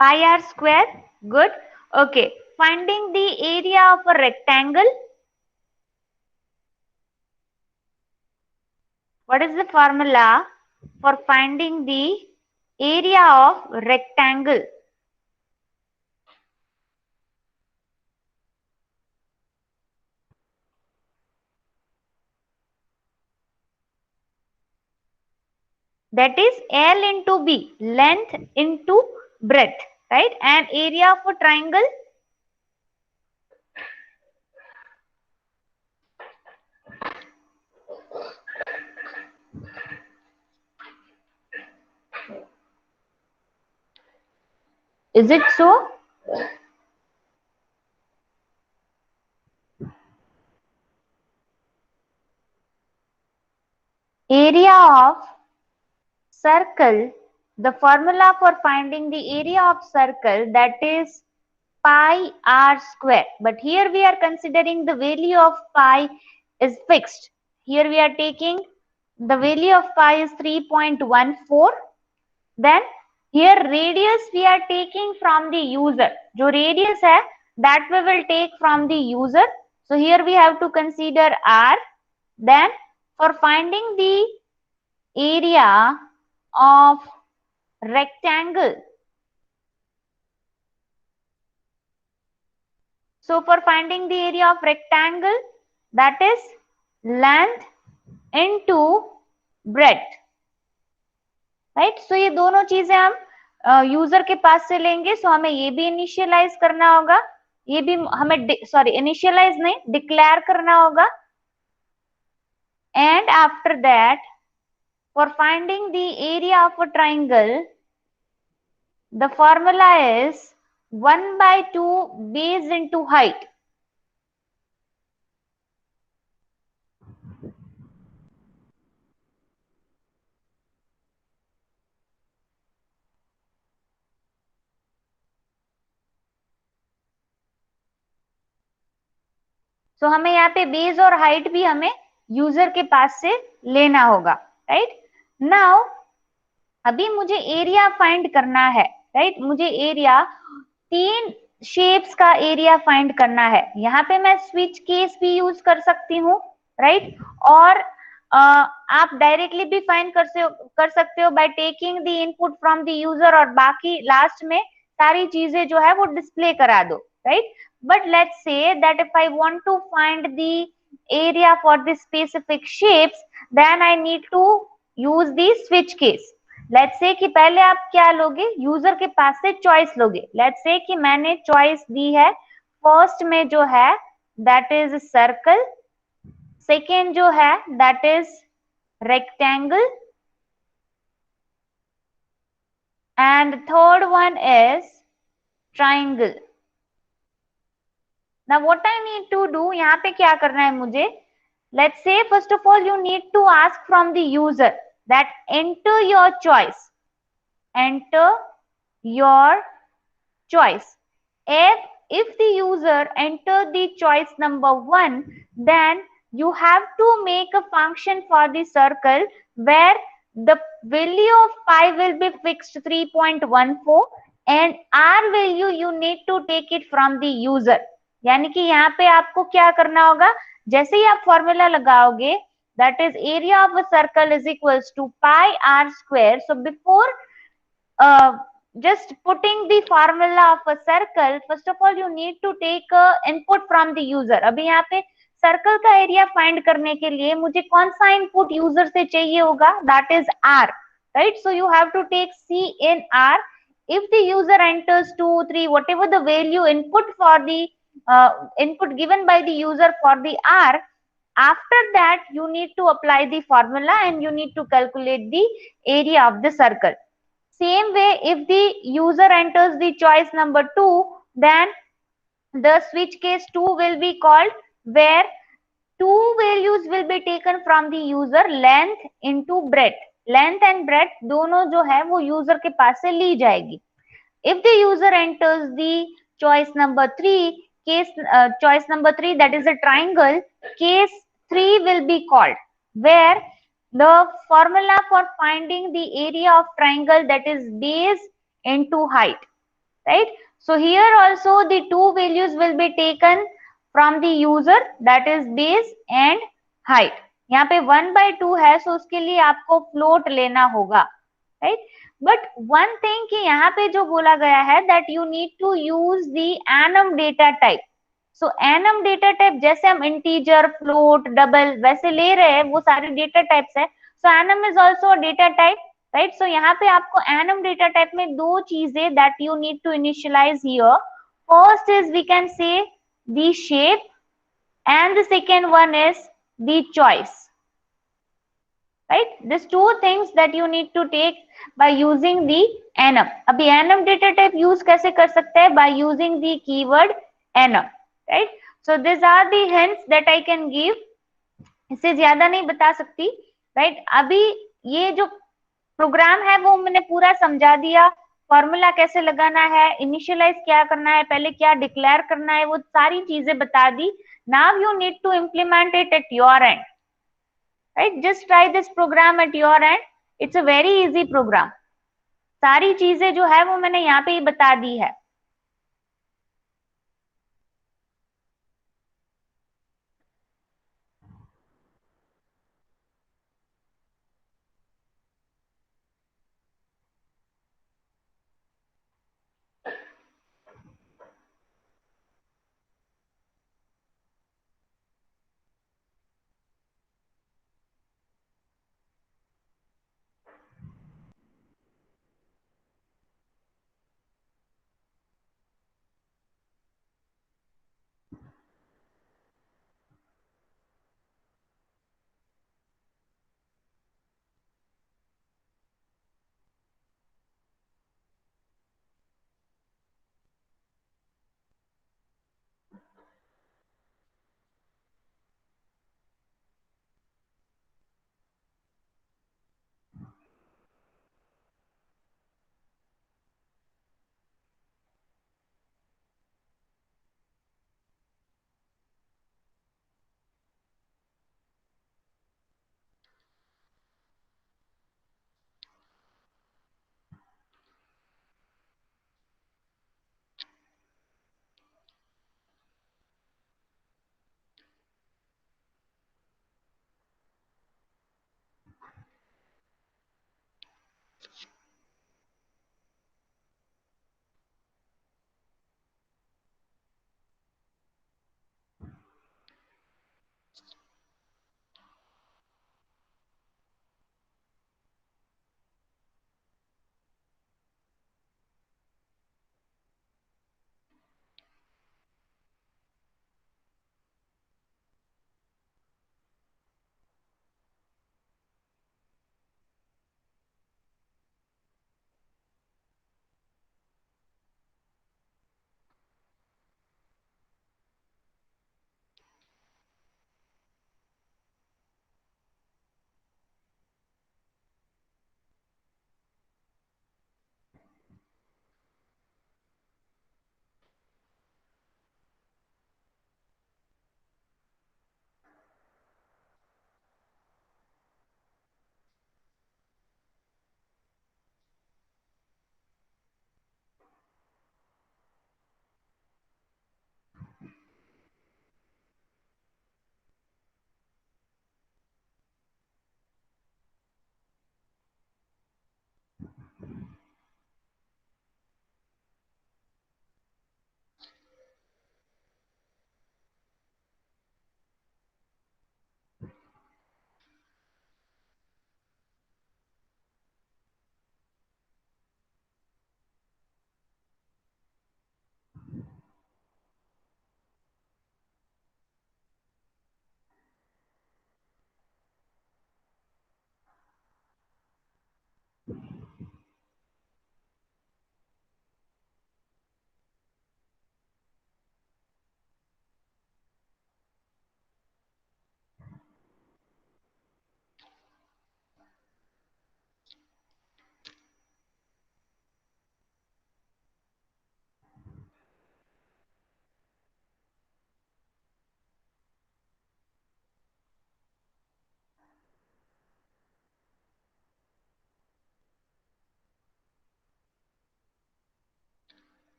Pi r square. Good. Okay. Finding the area of a rectangle. What is the formula for finding the area of rectangle? That is L into B, length into breadth, right? And area of a triangle. Is it so? Area of circle, the formula for finding the area of circle, that is pi r square. But here we are considering the value of pi is fixed. Here we are taking the value of pi is 3.14. Then here radius we are taking from the user. जो radius है, that we will take from the user. So here we have to consider r. Then for finding the area of rectangle. So for finding the area of rectangle, that is length into breadth, right? So ये दोनों चीजें हम user के पास से लेंगे. So हमें ये भी इनिशियलाइज करना होगा, ये भी हमें इनिशियलाइज नहीं, डिक्लेयर करना होगा. And after that, for finding the area of a triangle, the formula is 1/2 base into height. So हमें यहाँ पे बेस और हाइट भी हमें यूजर के पास से लेना होगा, राइट? नाउ अभी मुझे एरिया फाइंड करना है, राइट? मुझे एरिया, तीन शेप्स का एरिया फाइंड करना है. यहाँ पे मैं स्विच केस भी यूज कर सकती हूँ, राइट? और आप डायरेक्टली भी फाइंड कर सकते हो by taking the input from the user, और बाकी लास्ट में सारी चीजें जो है वो डिस्प्ले करा दो, right? But let's say that if I want to find the area for the specific shapes, then I need to use the switch case. Let's say कि पहले आप क्या लोगे, यूजर के पास से चॉइस लोगे. Let's say कि मैंने चॉइस दी है, फर्स्ट में जो है that is सर्कल, सेकेंड जो है that is rectangle, and third one is triangle. Now what I need to do, यहाँ पे क्या करना है मुझे? Let's say first of all you need to ask from the user that enter your choice. Enter your choice. If the user enter the choice number 1, then you have to make a function for the circle where the value of pi will be fixed 3.14 and r value you need to take it from the user. यानी कि यहाँ पे आपको क्या करना होगा, जैसे ही आप फॉर्मूला लगाओगे that is area of a circle is equals to pi r square. So before just putting the formula of a circle, first of all you need to take input from the user. अभी यहाँ पे circle का area find करने के लिए मुझे कौन सा इनपुट यूजर से चाहिए होगा, that is R, right? So you have to take C in R. If the user enters 2 3 whatever the value input for the input given by the user for the r, after that you need to apply the formula and you need to calculate the area of the circle. Same way, if the user enters the choice number 2, then the switch case 2 will be called, where two values will be taken from the user, length into breadth. Length and breadth दोनों जो है वो user के पास से ली जाएगी. If the user enters the choice number 3, choice number 3, that is a triangle, case 3 will be called, where the formula for finding the area of triangle, that is base into height, right? So here also the two values will be taken from the user, that is base and height. यहाँ पे 1/2 है, so उसके लिए आपको float लेना होगा, right? But one thing कि यहाँ पे जो बोला गया है that you need to use the enum data type. So enum data type जैसे हम integer, float, double वैसे ले रहे हैं, वो सारे data types है. So enum is also a data type, right? So यहाँ पे आपको enum data type में दो चीजें that you need to initialize here. First is we can say the shape and the second one is the choice. Right? These two things that you need to take by using the enum. अभी enum data type use कैसे कर सकते हैं? By using the keyword enum, right? So these are the hints that I can give. इससे ज्यादा नहीं बता सकती, right? अभी ये जो प्रोग्राम है वो मैंने पूरा समझा दिया. फॉर्मूला कैसे लगाना है, इनिशियलाइज क्या करना है, पहले क्या डिक्लेयर करना है, वो सारी चीजें बता दी. Now you need to implement it at your end, right? Just try this program at your end. It's a very easy program. सारी चीजें जो है वो मैंने यहाँ पे ही बता दी है.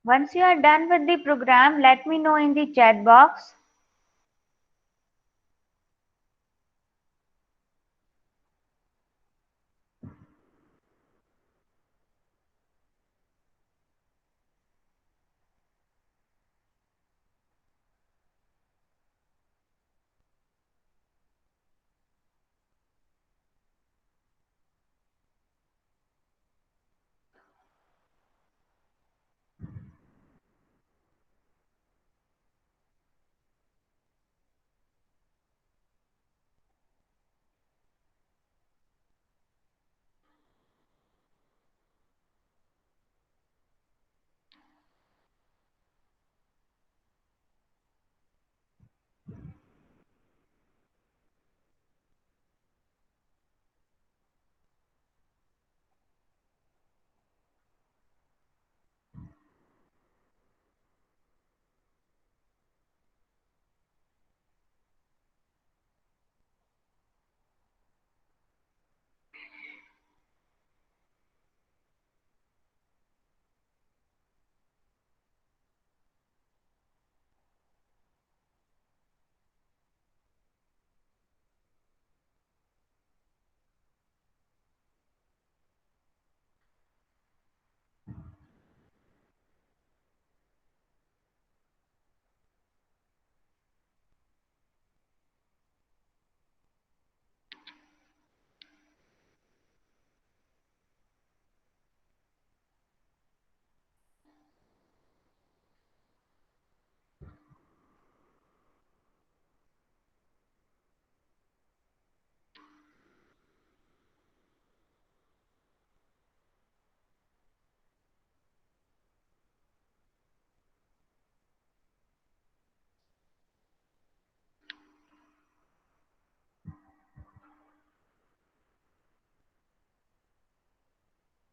Once you are done with the program, let me know in the chat box.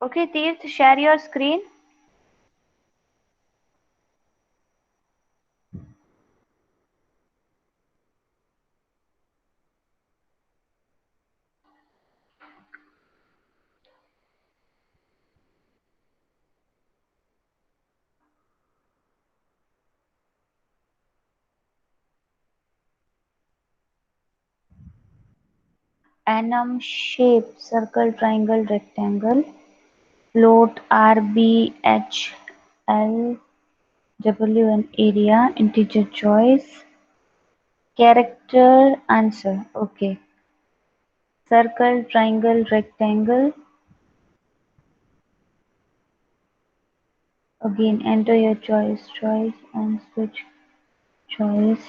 Okay, Tirth, share your screen. Annum shape, circle, triangle, rectangle, float, RBHL, W and area, integer choice, character, answer. Okay. Circle, triangle, rectangle. Again, enter your choice and switch choice.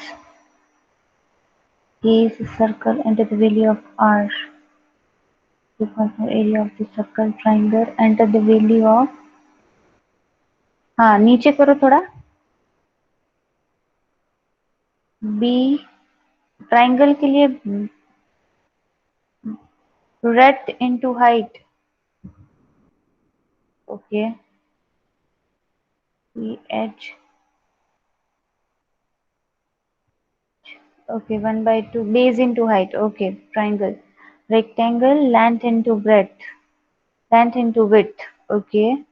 A is a circle, enter the value of R. Equal to area of the circle, triangle, enter the value of, हाँ नीचे करो थोड़ा, B triangle के लिए breadth into height. Okay. BH. Okay, 1/2 base into height. Okay, triangle. Rectangle, length into breadth. Length into width. Okay.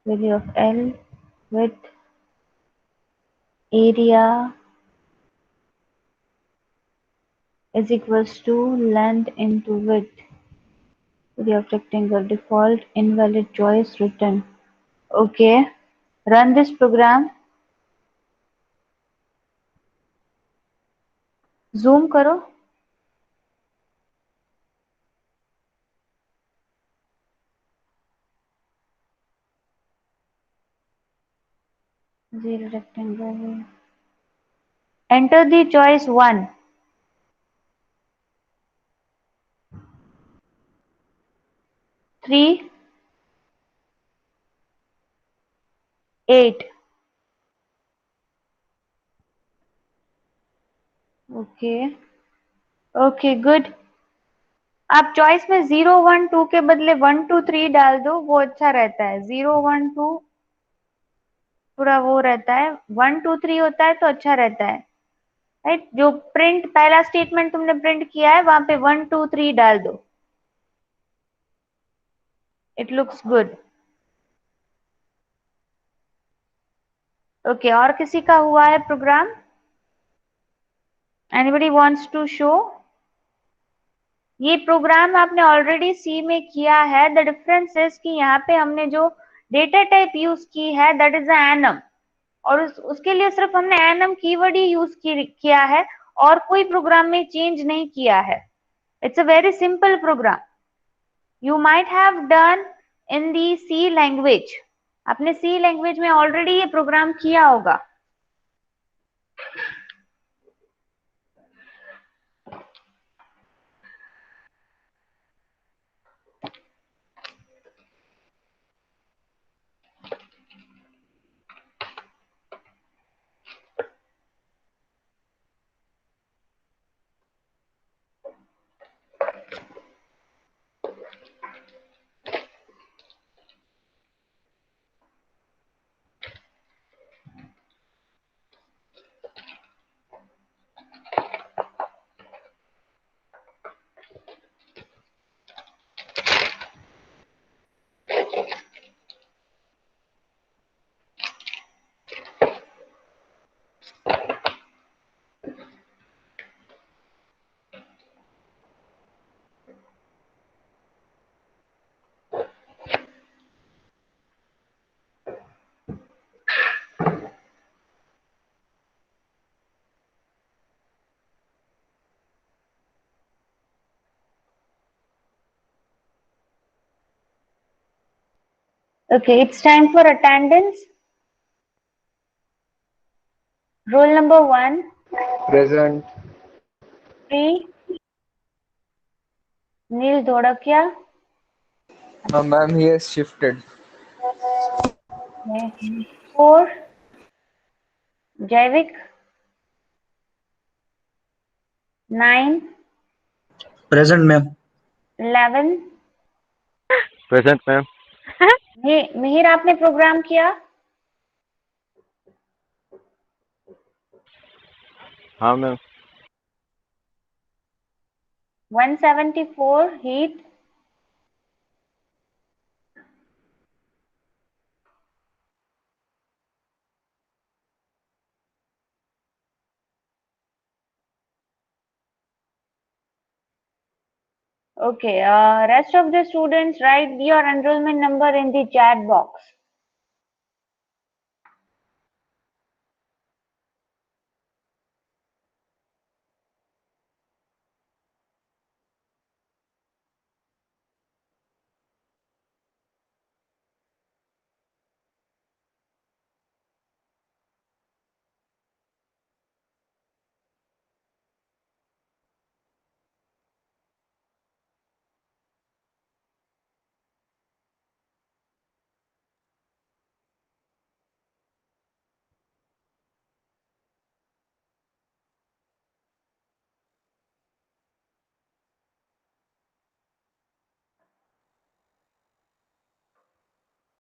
Value of L, width, area is equals to length into width. Area of rectangle, default invalid choice written. Okay. Run this program. Zoom करो. Zero rectangle. Enter the choice 1, 3, 8. Okay. Okay, good. आप choice में 0 1 2 के बदले 1 2 3 डाल दो, वो अच्छा रहता है. 0 1 2 पूरा वो रहता है, 1 2 3 होता है तो अच्छा रहता है, राइट. जो प्रिंट पहला स्टेटमेंट तुमने प्रिंट किया है वहां पे 1 2 3 डाल दो. It looks good. ओके, और किसी का हुआ है program? Anybody wants to show? ये प्रोग्राम आपने ऑलरेडी सी में किया है। द डिफरेंस इज कि यहाँ पे हमने जो डेटा टाइप यूज की है दैट इज एनम, और उसके लिए सिर्फ हमने एनम कीवर्ड ही यूज किया है और कोई प्रोग्राम में चेंज नहीं किया है। It's a very simple program. You might have done in the C language. आपने सी लैंग्वेज में ऑलरेडी ये प्रोग्राम किया होगा। Okay, it's time for attendance. Roll number 1, Present. 3, Neil Dhodakia. Ma'am, he has shifted. 4, Jaivik. 9, Present, ma'am. 11. Present ma'am. Mihir, आपने programme किया? हाँ ma'am. 174, Heath. 'Okay, rest of the students write your enrollment number in the chat box.